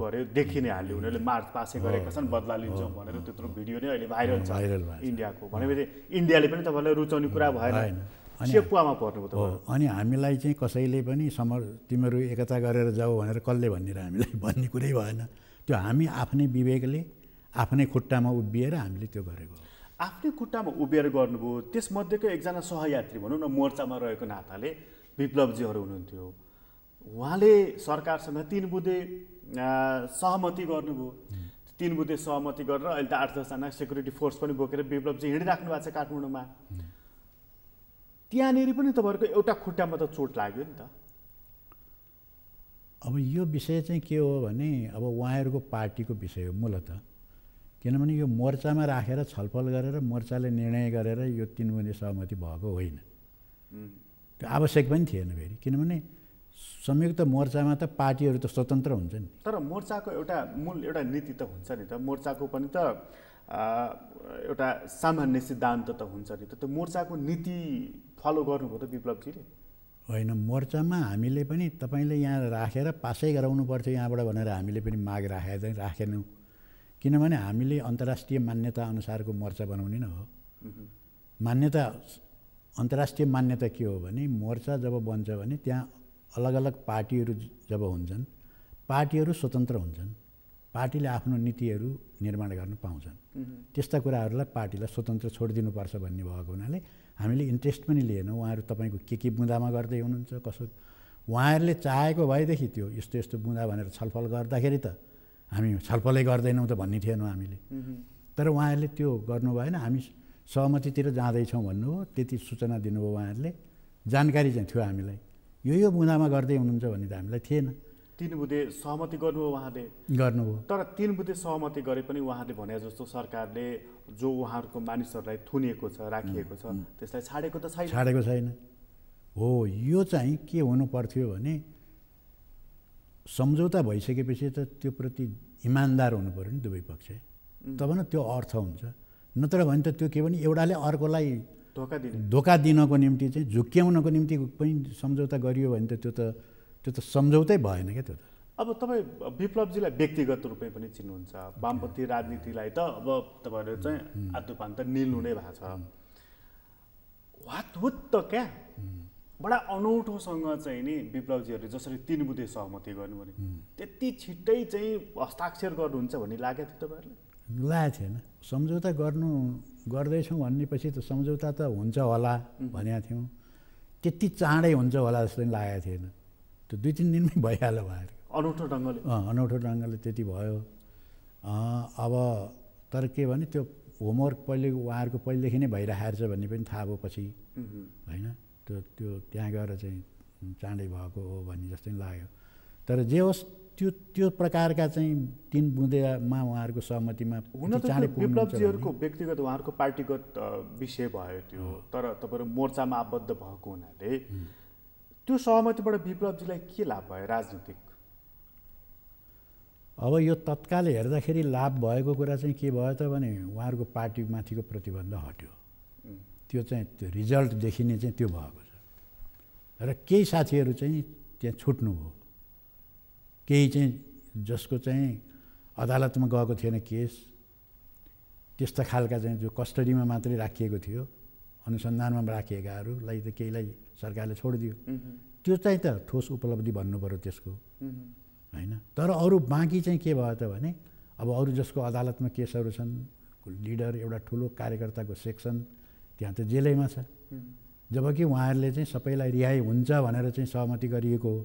गर्यो देखि नै हाल्यो। उनीहरूले मार्च पासै गरेका छन्, बदला लिन्छौँ भनेर त्यत्रो भिडियो नै अहिले भाइरल छ इन्डियाको। भनेपछि इन्डियाले पनि तपाईँलाई रुचाउने कुरा भएन, सेपुवामा पर्नुभयो तपाईँ। अनि हामीलाई चाहिँ कसैले पनि तिमीहरू एकता गरेर जाऊ भनेर कसले भनेर हामीलाई भन्ने कुरै भएन। त्यो हामी आफ्नै विवेकले आफ्नै खुट्टामा उभिएर हामीले त्यो गरेको। आफ्नै खुट्टामा उभिएर गर्नुभयो। त्यसमध्येको एकजना सहयात्री भनौँ न, मोर्चामा रहेको नाताले विप्लवजीहरू हुनुहुन्थ्यो, उहाँले सरकारसँग 3 बुँदे सहमति गर्नुभयो। 3 बुँदे सहमति गरेर अहिले त 8-10 जना सेक्युरिटी फोर्स पनि बोकेर विप्लवजी हिँडिराख्नु भएको छ काठमाडौँमा। त्यहाँनिर पनि तपाईँहरूको एउटा खुट्टामा त चोट लाग्यो नि त। अब यो विषय चाहिँ के हो भने अब उहाँहरूको पार्टीको विषय हो मूलतः। किनभने यो मोर्चामा राखेर छलफल गरेर मोर्चाले निर्णय गरेर यो 3 बुँदे सहमति भएको होइन। त्यो आवश्यक पनि थिएन फेरि, किनभने संयुक्त मोर्चामा त पार्टीहरू त स्वतन्त्र हुन्छन्। तर मोर्चाको मूल एउटा नीति त हुन्छ नि त, मोर्चाको पनि त एउटा सामान्य सिद्धान्त त हुन्छ नि त। त्यो मोर्चाको नीति फलो गर्नुभयो त विप्लवजीले? होइन, मोर्चामा हामीले पनि तपाईँले यहाँ राखेर पासै गराउनु पर्थ्यो यहाँबाट भनेर हामीले पनि माग राखेनौँ। किनभने हामीले अन्तर्राष्ट्रिय मान्यता अनुसारको मोर्चा बनाउने नै हो। मान्यता अन्तर्राष्ट्रिय मान्यता के हो भने मोर्चा जब बन्छ भने त्यहाँ अलग अलग पार्टीहरू जब हुन्छन्, पार्टीहरू स्वतन्त्र हुन्छन्, पार्टीले आफ्नो नीतिहरू निर्माण गर्न पाउँछन्। त्यस्ता कुराहरूलाई पार्टीलाई स्वतन्त्र छोडिदिनुपर्छ भन्ने भएको हुनाले हामीले इन्ट्रेस्ट पनि लिएनौँ। उहाँहरू तपाईँको के बुँदामा गर्दै हुनुहुन्छ कसो, उहाँहरूले चाहेको भएदेखि त्यो यस्तो यस्तो बुँदा भनेर छलफल गर्दाखेरि त हामी छलफलै गर्दैनौँ त भन्ने थिएनौँ हामीले। तर उहाँहरूले त्यो गर्नु भएन, हामी सहमतितिर जाँदैछौँ भन्नुभयो, त्यति सूचना दिनुभयो उहाँहरूले। जानकारी चाहिँ थियो हामीलाई, यो बुँदामा गर्दै हुनुहुन्छ भन्ने त हामीलाई थिएन। 3 बुँदे सहमति गर्नुभयो उहाँले? गर्नुभयो। तर 3 बुँदे सहमति गरे पनि उहाँले भने जस्तो सरकारले जो उहाँहरूको मानिसहरूलाई थुनिएको छ, राखिएको छ, त्यसलाई छाडेको त छैन। छाडेको छैन। हो, यो चाहिँ के हुनु पर्थ्यो भने सम्झौता भइसकेपछि त त्यो प्रति इमान्दार हुनु पऱ्यो नि दुवै पक्ष, तब न त्यो अर्थ हुन्छ। नत्र भने त त्यो के भने एउटाले अर्कोलाई धोका दिनको निम्ति चाहिँ झुक्क्याउनको निम्ति पनि सम्झौता गरियो भने त त्यो त सम्झौतै भएन क्या त्यो त। अब तपाईँ विप्लवजीलाई व्यक्तिगत रूपमै पनि चिन्नुहुन्छ, वामपन्थी राजनीतिलाई त अब तपाईँहरू चाहिँ आत्मपान त निल्नु नै भएको छ। वात त क्या बडा अनौठोसँग चाहिँ नि विप्लवजीहरूले जसरी 3 बुँदे सहमति गर्नु भने त्यति छिट्टै चाहिँ हस्ताक्षर गर्नुहुन्छ भन्ने लागेको थियो तपाईँहरूले? लागेको थिएन। सम्झौता गर्दैछौँ भन्नेपछि त सम्झौता त हुन्छ होला भनेका थियौँ, त्यति चाँडै हुन्छ होला जस्तो पनि लागेको थिएन। त्यो 2-3 दिनमै भइहाल्यो उहाँहरू अनौठो ढङ्गले। अनौठो ढङ्गले त्यति भयो। अब तर के भने त्यो होमवर्क उहाँहरूको पहिलेदेखि नै भइरहेको छ भन्ने पनि थाहा भयो पछि होइन। त्यो त्यहाँ गएर चाहिँ चाँडै भएको हो भन्ने जस्तो पनि लाग्यो। तर जे होस् त्यो प्रकारका चाहिँ 3 बुँदेमा उहाँहरूको सहमतिमा हुन त विप्लवजीहरूको व्यक्तिगत उहाँहरूको पार्टीगत विषय भयो त्यो। तर तपाईँहरू मोर्चामा आबद्ध भएको हुनाले त्यो सहमतिबाट विप्लवजीलाई के लाभ भयो राजनीतिक? अब यो तत्काल हेर्दाखेरि लाभ भएको कुरा चाहिँ के भयो त भने उहाँहरूको पार्टीमाथिको प्रतिबन्ध हट्यो। त्यो चाहिँ त्यो रिजल्ट देखिने चाहिँ त्यो भएको छ। र केही साथीहरू चाहिँ त्यहाँ छुट्नुभयो, केही चाहिँ जसको चाहिँ अदालतमा गएको थिएन केस, त्यस्ता खालका चाहिँ जो कस्टडीमा मात्रै राखिएको थियो, अनुसन्धानमा राखिएकाहरूलाई त केहीलाई सरकारले छोडिदियो। त्यो चाहिँ त ठोस उपलब्धि भन्नु पऱ्यो त्यसको होइन। तर अरू बाँकी चाहिँ के भयो त भने अब अरू जसको अदालतमा केसहरू छन्, लिडर एउटा ठुलो कार्यकर्ताको सेक्सन त्यहाँ त जेलैमा छ, जबकि उहाँहरूले चाहिँ सबैलाई रिहाई हुन्छ भनेर चाहिँ सहमति गरिएको हो।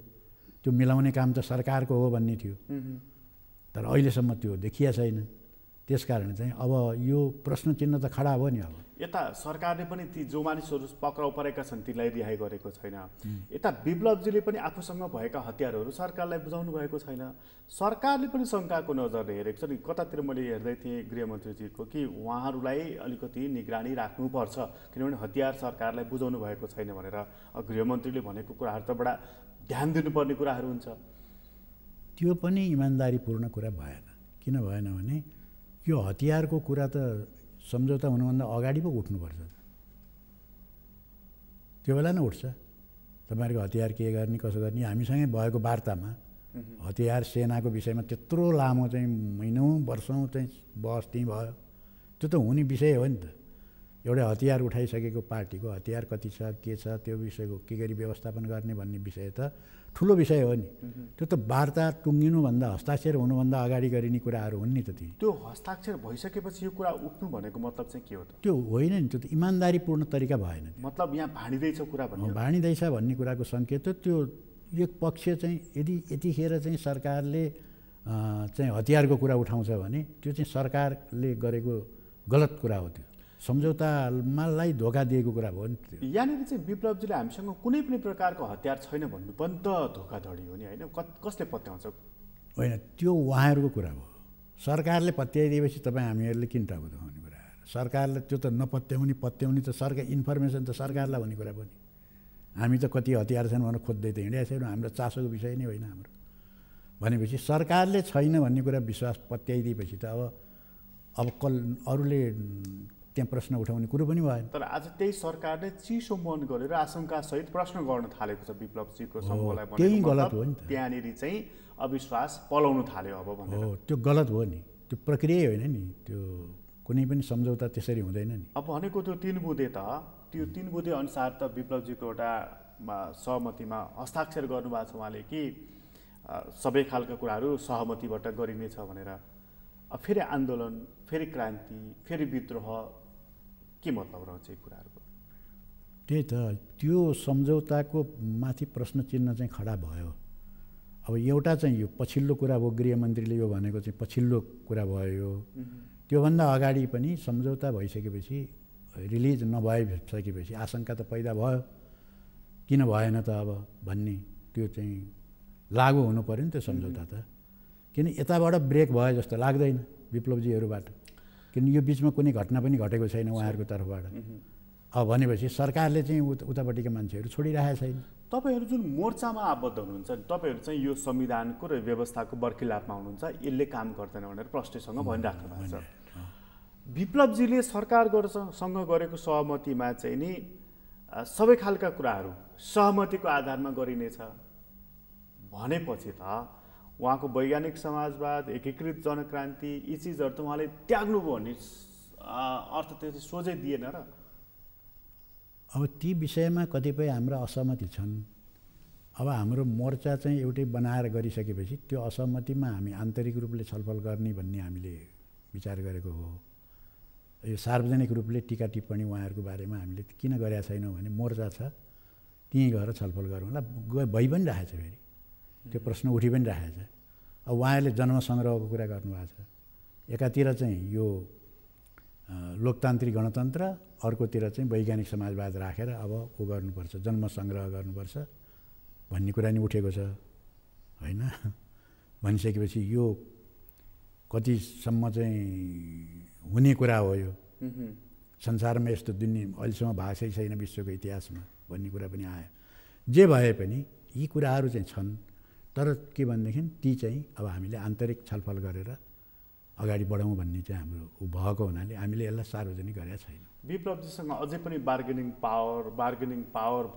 त्यो मिलाउने काम त सरकारको हो भन्ने थियो, तर अहिलेसम्म त्यो देखिया छैन। त्यसकारण चाहिँ अब यो प्रश्न चिन्ह त खडा भयो नि। अब यता सरकारले पनि ती जो मानिसहरू पक्राउ परेका छन् तीलाई रिहाई गरेको छैन, यता विप्लवजीले पनि आफूसँग भएका हतियारहरू सरकारलाई बुझाउनु भएको छैन। सरकारले पनि शङ्काको नजरले हेरेको छ नि। कतातिर मैले हेर्दै थिएँ गृहमन्त्रीजीको कि उहाँहरूलाई अलिकति निगरानी राख्नुपर्छ, किनभने हतियार सरकारलाई बुझाउनु भएको छैन भनेर। गृहमन्त्रीले भनेको कुराहरू त बडा ध्यान दिनुपर्ने कुराहरू हुन्छ। त्यो पनि इमान्दारीपूर्ण कुरा भएन। किन भएन भने यो हतियारको कुरा त सम्झौता हुनुभन्दा अगाडि पो उठ्नुपर्छ। त्यो बेला नै उठ्छ तपाईँहरूको हतियार के गर्ने कसो गर्ने। हामीसँगै भएको वार्तामा हतियार सेनाको विषयमा त्यत्रो लामो चाहिँ महिनौँ वर्षौँ चाहिँ बहस त्यहीँ भयो। त्यो त हुने विषय हो नि त। एउटा हतियार उठाइसकेको पार्टीको हतियार कति छ, के छ, त्यो विषयको के गरी व्यवस्थापन गर्ने भन्ने विषय त ठुलो विषय हो नि। त्यो त वार्ता टुङ्गिनुभन्दा हस्ताक्षर हुनुभन्दा अगाडि गरिने कुराहरू हुन् नि त। त्यो हस्ताक्षर भइसकेपछि यो कुरा उठ्नु भनेको मतलब चाहिँ के हो त? त्यो होइन नि, त्यो त इमान्दारीपूर्ण तरिका भएन। मतलब यहाँ भाँडिँदैछ कुरा भन्ने, भाँडिँदैछ भन्ने कुराको सङ्केत हो। त्यो एक पक्ष चाहिँ यदि यतिखेर चाहिँ सरकारले चाहिँ हतियारको कुरा उठाउँछ भने त्यो चाहिँ सरकारले गरेको गलत कुरा हो। त्यो सम्झौतामालाई धोका दिएको कुरा भयो नि। यहाँनिर चाहिँ विप्लवजीले हामीसँग कुनै पनि प्रकारको हतियार छैन भन्नु पनि त धोकाधडी हो नि होइन? कसले पत्याउँछ? होइन, त्यो उहाँहरूको कुरा हो। सरकारले पत्याइदिएपछि तपाईँ हामीहरूले किन टाउको दुखाउने कुरा? सरकारले त्यो त नपत्याउने त सरकार इन्फर्मेसन त सरकारलाई भन्ने कुरा पनि। हामी त कति हतियार छन् भनेर खोज्दै त हिँडेका छैनौँ, हाम्रो चासोको विषय नै होइन हाम्रो। भनेपछि सरकारले छैन भन्ने कुरा विश्वास पत्याइदिएपछि त अब अरूले त्यहाँ प्रश्न उठाउने कुरो पनि भएन। तर आज त्यही सरकारले चिसो मन गरेर आशंकासहित प्रश्न गर्न थालेको छ विप्लवजीको समूहलाई। त्यही गलत हो नि त। त्यहाँनिर चाहिँ अविश्वास पलाउनु थाल्यो अब भनेर। हो, त्यो गलत हो नि, त्यो प्रक्रिया होइन नि, त्यो कुनै पनि सम्झौता त्यसरी हुँदैन नि। अब भनेको त्यो 3 बुँदे त त्यो 3 बुँदे अनुसार त विप्लवजीको एउटा सहमतिमा हस्ताक्षर गर्नुभएको छ उहाँले कि सबै खालका कुराहरू सहमतिबाट गरिनेछ भनेर। अब फेरि आन्दोलन, फेरि क्रान्ति, फेरि विद्रोह, के मतलब रहन्छ यी कुराहरूको? त्यही त, त्यो सम्झौताको माथि प्रश्न चिन्ह चाहिँ खडा भयो। अब एउटा चाहिँ यो पछिल्लो कुरा हो, गृहमन्त्रीले यो भनेको चाहिँ पछिल्लो कुरा भयो यो। त्योभन्दा अगाडि पनि सम्झौता भइसकेपछि, रिलिज नभइसकेपछि आशंका त पैदा भयो, किन भएन त अब भन्ने। त्यो चाहिँ लागु हुनु पऱ्यो नि त्यो सम्झौता त। किन यताबाट ब्रेक भयो जस्तो लाग्दैन विप्लवजीहरूबाट, किन यो बिचमा कुनै घटना पनि घटेको छैन उहाँहरूको तर्फबाट। अब भनेपछि सरकारले चाहिँ उतापट्टिका मान्छेहरू छोडिरहेको छैन। तपाईँहरू जुन मोर्चामा आबद्ध हुनुहुन्छ, तपाईँहरू चाहिँ यो संविधानको र व्यवस्थाको बर्खिलाफमा हुनुहुन्छ, यसले काम गर्दैन भनेर प्रष्टसँग भनिराख्नु भएको छ। विप्लवजीले सरकारसँग गरेको सहमतिमा चाहिँ नि सबै खालका कुराहरू सहमतिको आधारमा गरिनेछ भनेपछि त उहाँको वैज्ञानिक समाजवाद, एकीकृत जनक्रान्ति, यी चिजहरू त उहाँले त्याग्नुभयो भन्ने अर्थ त्यो सोझै दिएन र? अब ती विषयमा कतिपय हाम्रा असहमति छन्। अब हाम्रो मोर्चा चाहिँ एउटै बनाएर गरिसकेपछि त्यो असहमतिमा हामी आन्तरिक रूपले छलफल गर्ने भन्ने हामीले विचार गरेको हो। यो सार्वजनिक रूपले टीका टिप्पणी उहाँहरूको बारेमा हामीले किन गरेका छैनौँ भने मोर्चा छ, त्यहीँ गएर छलफल गरौँला। भइ पनि राखेको छ, फेरि त्यो प्रश्न उठि पनि राखेको छ। अब उहाँहरूले जन्मसङ्ग्रहको कुरा गर्नुभएको छ। एकातिर चाहिँ यो लोकतान्त्रिक गणतन्त्र, अर्कोतिर चाहिँ वैज्ञानिक समाजवाद राखेर अब ऊ गर्नुपर्छ, जन्मसङ्ग्रह गर्नुपर्छ भन्ने कुरा नि उठेको छ होइन। भनिसकेपछि यो कतिसम्म चाहिँ हुने कुरा हो यो? संसारमा यस्तो दुनियाँ अहिलेसम्म भाषै छैन विश्वको इतिहासमा भन्ने कुरा पनि आयो। जे भए पनि यी कुराहरू चाहिँ छन्, तर के भनेदेखि ती चाहिँ अब हामीले आन्तरिक छलफल गरेर अगाडि बढाउँ भन्ने चाहिँ हाम्रो भएको हुनाले हामीले यसलाई सार्वजनिक गरेका छैन। विप्लवजीसँग अझै पनि बार्गेनिङ पावर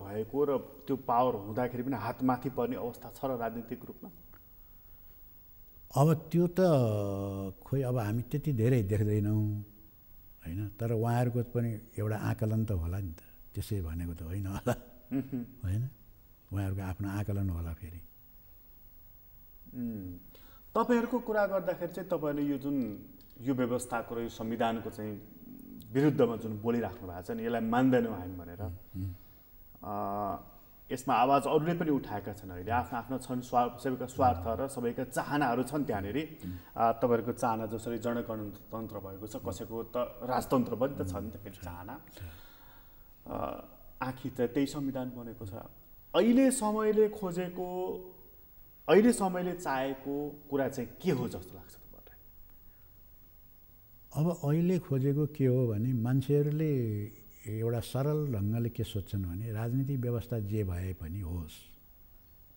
भएको र त्यो पावर हुँदाखेरि पनि हातमाथि पर्ने अवस्था छ र राजनीतिक रूपमा? अब त्यो त खोइ अब हामी त्यति धेरै देख्दैनौँ होइन, तर उहाँहरूको पनि एउटा आकलन त होला नि त, त्यसै भनेको त होइन होला होइन, उहाँहरूको आफ्नो आकलन होला। फेरि तपाईँहरूको कुरा गर्दाखेरि चाहिँ तपाईँहरूले यो जुन यो व्यवस्थाको र यो संविधानको चाहिँ विरुद्धमा जुन बोलिराख्नु भएको छ नि, यसलाई मान्दैनौँ हामी भनेर, यसमा आवाज अरूले पनि उठाएका छन्। अहिले आफ्ना आफ्ना छन्, सबैका स्वार्थ र सबैका चाहनाहरू छन् त्यहाँनिर। तपाईँहरूको चाहना जसरी जनगणतन्त्र भएको छ, कसैको त राजतन्त्र पनि त छ नि त फेरि चाहना। आखिर त त्यही संविधान बनेको छ। अहिले समयले खोजेको, अहिले समयले चाहेको कुरा चाहिँ के हो जस्तो लाग्छ तपाईँलाई? अब अहिले खोजेको के हो भने मान्छेहरूले एउटा सरल ढङ्गले के सोध्छन् भने राजनीतिक व्यवस्था जे भए पनि होस्,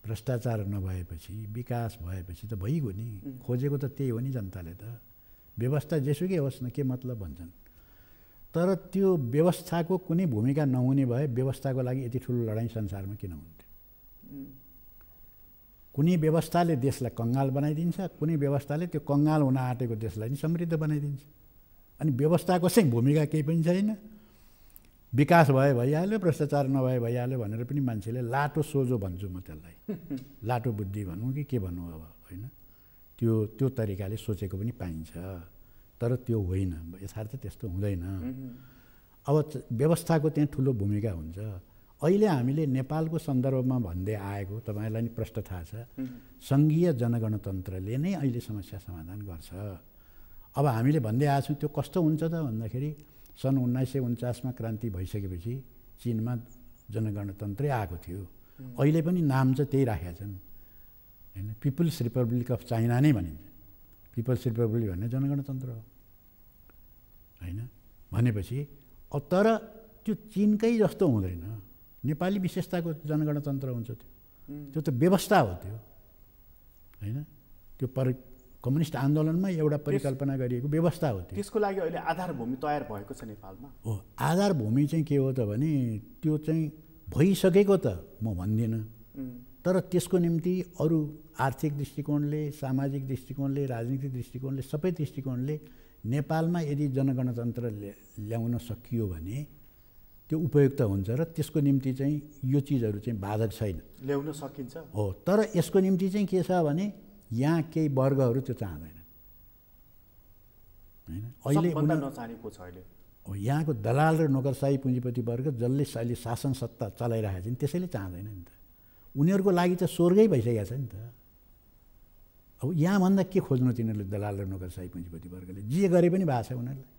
भ्रष्टाचार नभएपछि, विकास भएपछि त भइगयो नि। खोजेको त त्यही हो नि जनताले त। व्यवस्था जेसुकै होस् न, के मतलब भन्छन्। तर त्यो व्यवस्थाको कुनै भूमिका नहुने भए व्यवस्थाको लागि यति ठुलो लडाइँ संसारमा किन हुन्थ्यो? कुनै व्यवस्थाले देशलाई कङ्गाल बनाइदिन्छ, कुनै व्यवस्थाले त्यो कङ्गाल हुन आँटेको देशलाई नि समृद्ध बनाइदिन्छ। अनि व्यवस्थाको चाहिँ भूमिका केही पनि छैन। विकास भइहाल्यो, भ्रष्टाचार नभए भइहाल्यो भनेर पनि मान्छेले लाटो सोझो भन्छु म त्यसलाई, लाटो बुद्धि भनौँ कि के भनौँ अब होइन, त्यो तरिकाले सोचेको पनि पाइन्छ। तर त्यो होइन, यथार्थ त्यस्तो हुँदैन। अब व्यवस्थाको त्यहाँ ठुलो भूमिका हुन्छ। अहिले हामीले नेपालको सन्दर्भमा भन्दै आएको, तपाईँलाई नि प्रश्न थाहा छ, सङ्घीय जनगणतन्त्रले नै अहिले समस्या समाधान गर्छ। अब हामीले भन्दै आएको छौँ त्यो कस्तो हुन्छ त भन्दाखेरि सन् 1949मा क्रान्ति भइसकेपछि चिनमा जनगणतन्त्रै आएको थियो। अहिले पनि नाम चाहिँ त्यही राखेका छन् होइन, पिपुल्स रिपब्लिक अफ चाइना नै भनिन्छ। पिपल्स रिपब्लिक भन्ने जनगणतन्त्र हो होइन। भनेपछि अब तर त्यो चिनकै जस्तो हुँदैन, नेपाली विशेषताको जनगणतन्त्र हुन्छ त्यो त व्यवस्था हो त्यो होइन। त्यो कम्युनिस्ट आन्दोलनमा एउटा परिकल्पना गरिएको व्यवस्था हो त्यो। त्यसको लागि अहिले आधारभूमि तयार भएको छ नेपालमा हो। आधारभूमि चाहिँ के हो त भने त्यो चाहिँ भइसकेको त म भन्दिनँ, तर त्यसको निम्ति अरू आर्थिक दृष्टिकोणले, सामाजिक दृष्टिकोणले, राजनीतिक दृष्टिकोणले, सबै दृष्टिकोणले नेपालमा यदि जनगणतन्त्र ल्याउन सकियो भने त्यो उपयुक्त हुन्छ र त्यसको निम्ति चाहिँ यो चिजहरू चाहिँ बाधक छैन, ल्याउन सकिन्छ हो। तर यसको निम्ति चाहिँ के छ भने यहाँ केही वर्गहरू त्यो चाहँदैन होइन। अहिले नचाहेको छ अहिले हो। यहाँको दलाल र नोकरशाही पुँजीपति वर्ग जसले अहिले शासन सत्ता चलाइरहेको छ नि त्यसैले चाहँदैन नि त। उनीहरूको लागि त स्वर्गै भइसकेको छ नि त। अब यहाँभन्दा के खोज्नु तिनीहरूले दलाल र नोकरशाही पुँजीपति वर्गले जे गरे पनि भएको छ उनीहरूलाई।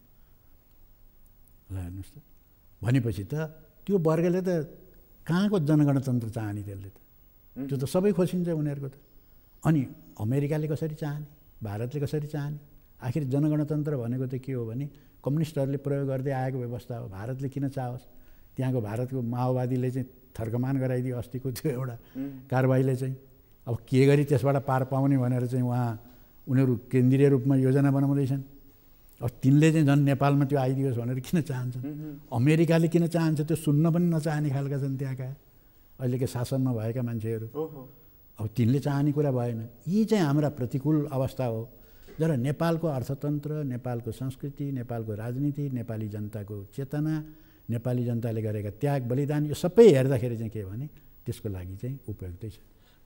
ल हेर्नुहोस् त, भनेपछि त त्यो वर्गले त कहाँको जनगणतन्त्र चाहने त्यसले त, त्यो त सबै खोजिन्छ उनीहरूको त। अनि अमेरिकाले कसरी चाहने, भारतले कसरी चाहने? आखिर जनगणतन्त्र भनेको त के हो भने कम्युनिस्टहरूले प्रयोग गर्दै आएको व्यवस्था हो। भारतले किन चाहोस्? त्यहाँको भारतको माओवादीले चाहिँ थर्कमान गराइदियो अस्तिको त्यो एउटा कारबाहीले चाहिँ। अब के गरी त्यसबाट पार पाउने भनेर चाहिँ उनीहरू केन्द्रीय रूपमा योजना बनाउँदैछन्। अब तिनले चाहिँ झन् नेपालमा त्यो आइदियोस् भनेर किन चाहन्छन्? अमेरिकाले किन चाहन्छ? त्यो सुन्न पनि नचाहने खालका छन् त्यहाँका अहिलेको शासनमा भएका मान्छेहरू। अब तिनले चाहने कुरा भएन। यी चाहिँ हाम्रा प्रतिकूल अवस्था हो। जब नेपालको अर्थतन्त्र, नेपालको संस्कृति, नेपालको राजनीति, नेपाली जनताको चेतना, नेपाली जनताले गरेका त्याग बलिदान, यो सबै हेर्दाखेरि चाहिँ के भने त्यसको लागि चाहिँ उपयुक्तै छ।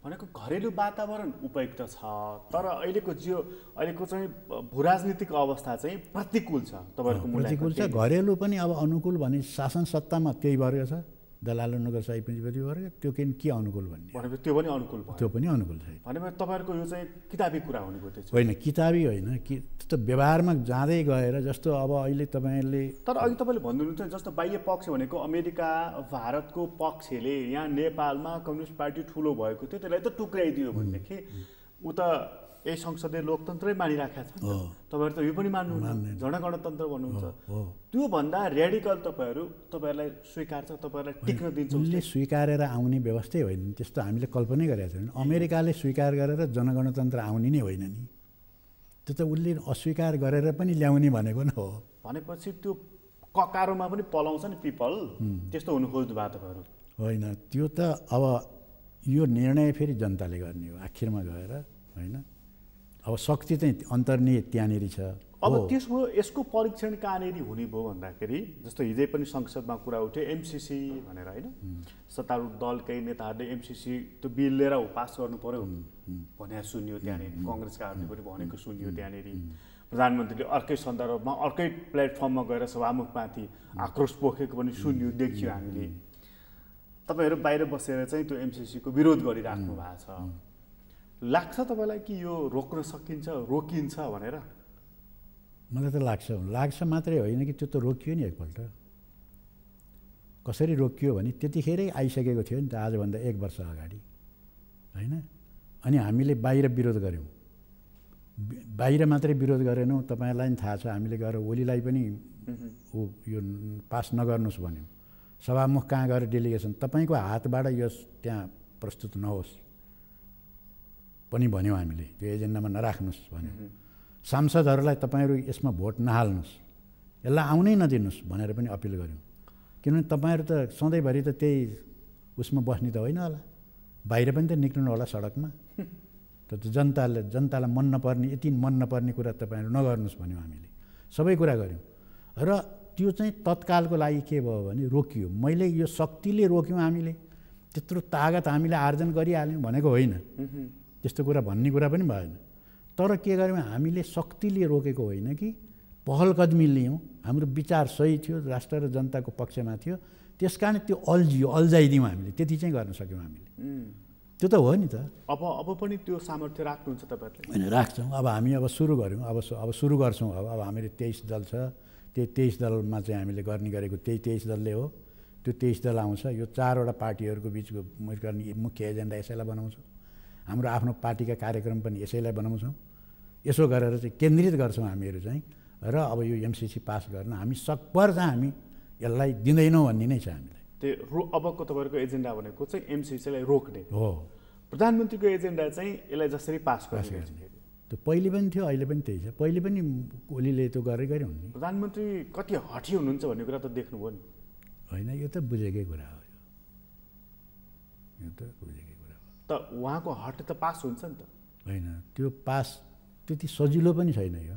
भनेको घरेलु वातावरण उपयुक्त छ, तर अहिलेको चाहिँ भूराजनीतिक अवस्था चाहिँ प्रतिकूल छ। तपाईँहरूको प्रतिकूल छ। घरेलु पनि अब अनुकूल भने शासन सत्तामा त्यही वर्ग छ, दलाल र नोकरशाही पुँजीपति वर्ग, त्यो के अनुकूल भन्ने भनेपछि त्यो पनि अनुकूल भयो। त्यो पनि अनुकूल छैन। भनेपछि तपाईँहरूको यो चाहिँ किताबी कुरा हुने भयो। त्यो होइन, किताबी होइन कि त्यो त व्यवहारमा जाँदै गएर जस्तो अब अहिले तपाईँले। तर अघि तपाईँले भन्नुहुन्थ्यो जस्तो बाह्य पक्ष भनेको अमेरिका, भारतको पक्षले यहाँ नेपालमा कम्युनिस्ट पार्टी ठुलो भएको थियो, त्यसलाई त टुक्राइदियो भनेदेखि ऊ त यही संसदीय लोकतन्त्रै मानिराखेको छ। तपाईँहरू त यो पनि मान्नुहुन्न, जनगणतन्त्र भन्नुहुन्छ। त्योभन्दा र्याडिकल तपाईँहरूलाई स्वीकार छ, तपाईँहरूलाई टिक्न दिन्छ? उसले स्वीकारेर आउने व्यवस्थै होइन, त्यस्तो हामीले कल्पनै गरेका छैनौँ। अमेरिकाले स्वीकार गरेर जनगणतन्त्र आउने नै होइन नि, त्यो त उसले अस्वीकार गरेर पनि ल्याउने भनेको न हो। भनेपछि त्यो ककारोमा पनि पलाउँछ नि पिपल, त्यस्तो हुनु खोज्नु भयो तपाईँहरू? होइन, त्यो त अब यो निर्णय फेरि जनताले गर्ने हो आखिरमा गएर होइन। अब शक्ति चाहिँ अन्तर्निहित त्यहाँनिर छ। अब यसको परीक्षण कहाँनिर हुने भयो भन्दाखेरि जस्तो हिजै पनि संसदमा कुरा उठ्यो एमसिसी भनेर होइन। सत्तारूढ दलकै नेताहरूले एमसिसी त्यो बिल लिएर पास गर्नु पर्यो भनेर सुनियो त्यहाँनिर, कङ्ग्रेसकाहरूले पनि भनेको सुनियो त्यहाँनिर। प्रधानमन्त्रीले अर्कै सन्दर्भमा अर्कै प्लेटफर्ममा गएर सभामुखमाथि आक्रोश पोखेको पनि सुनियो, देखियो हामीले। तपाईँहरू बाहिर बसेर चाहिँ त्यो एमसिसीको विरोध गरिराख्नु भएको छ। लाग्छ तपाईँलाई कि यो रोक्न सकिन्छ, रोकिन्छ भनेर? मलाई त लाग्छ मात्रै होइन कि त्यो त रोकियो नि एकपल्ट। कसरी रोकियो भने त्यतिखेरै आइसकेको थियो नि त, आजभन्दा 1 वर्ष अगाडि होइन। अनि हामीले बाहिर विरोध गऱ्यौँ, बाहिर मात्रै विरोध गरेनौँ, तपाईँहरूलाई पनि थाहा छ। हामीले गएर ओलीलाई पनि यो पास नगर्नुहोस् भन्यौँ। सभामुख कहाँ गएर डेलिगेसन तपाईँको हातबाट यो त्यहाँ प्रस्तुत नहोस् पनि भन्यौँ हामीले, त्यो एजेन्डामा नराख्नुहोस् भन्यौँ। सांसदहरूलाई तपाईँहरू यसमा भोट नहाल्नुहोस्, यसलाई आउनै नदिनुहोस् भनेर पनि अपिल गऱ्यौँ। किनभने तपाईँहरू त सधैँभरि त त्यही उसमा बस्ने त होइन होला, बाहिर पनि त निक्लिनु होला सडकमा। त जनतालाई मन नपर्ने, यति मन नपर्ने कुरा तपाईँहरू नगर्नुहोस् भन्यौँ हामीले। सबै कुरा गऱ्यौँ र त्यो चाहिँ तत्कालको लागि के भयो भने रोकियो। मैले यो शक्तिले रोक्यौँ, हामीले त्यत्रो तागत हामीले आर्जन गरिहाल्यौँ भनेको होइन, त्यस्तो कुरा भन्ने कुरा पनि भएन। तर के गर्यौँ, हामीले शक्तिले रोकेको होइन कि पहल कदमी लियौँ। हाम्रो विचार सही थियो, राष्ट्र र जनताको पक्षमा थियो, त्यस कारण त्यो अल्झाइदियौँ हामीले। त्यति चाहिँ गर्न सक्यौँ हामीले। त्यो त हो नि त। अब पनि त्यो सामर्थ्य राख्नुहुन्छ तपाईँहरूले? होइन, राख्छौँ। अब हामी सुरु गऱ्यौँ, अब सुरु गर्छौँ। अब हामीले 23 दल छ, त्यही 23 दलमा चाहिँ हामीले गर्ने गरेको त्यही 23 दलले हो। त्यो 23 दल आउँछ। यो 4वटा पार्टीहरूको बिचको गर्ने मुख्य एजेन्डा यसैलाई बनाउँछौँ। हाम्रो आफ्नो पार्टीका कार्यक्रम पनि यसैलाई बनाउँछौँ। यसो गरेर चाहिँ केन्द्रित गर्छौँ हामीहरू चाहिँ र अब यो एमसिसी पास गर्न हामी सकभर चाहिँ हामी यसलाई दिँदैनौँ भन्ने नै छ हामीलाई। त्यो अबको तपाईँहरूको एजेन्डा भनेको चाहिँ एमसिसीलाई रोक्ने हो। प्रधानमन्त्रीको एजेन्डा चाहिँ यसलाई जसरी पास गर्ने। त्यो पहिले पनि थियो, अहिले पनि त्यही छ। पहिले पनि ओलीले त्यो गरे हुन् नि। प्रधानमन्त्री कति हठी हुनुहुन्छ भन्ने कुरा त देख्नुभयो नि। होइन, यो त बुझेकै कुरा हो। यो त बुझेकै कुरा हो। त उहाँको हट त पास हुन्छ नि त। होइन, त्यो पास त्यति सजिलो पनि छैन यो।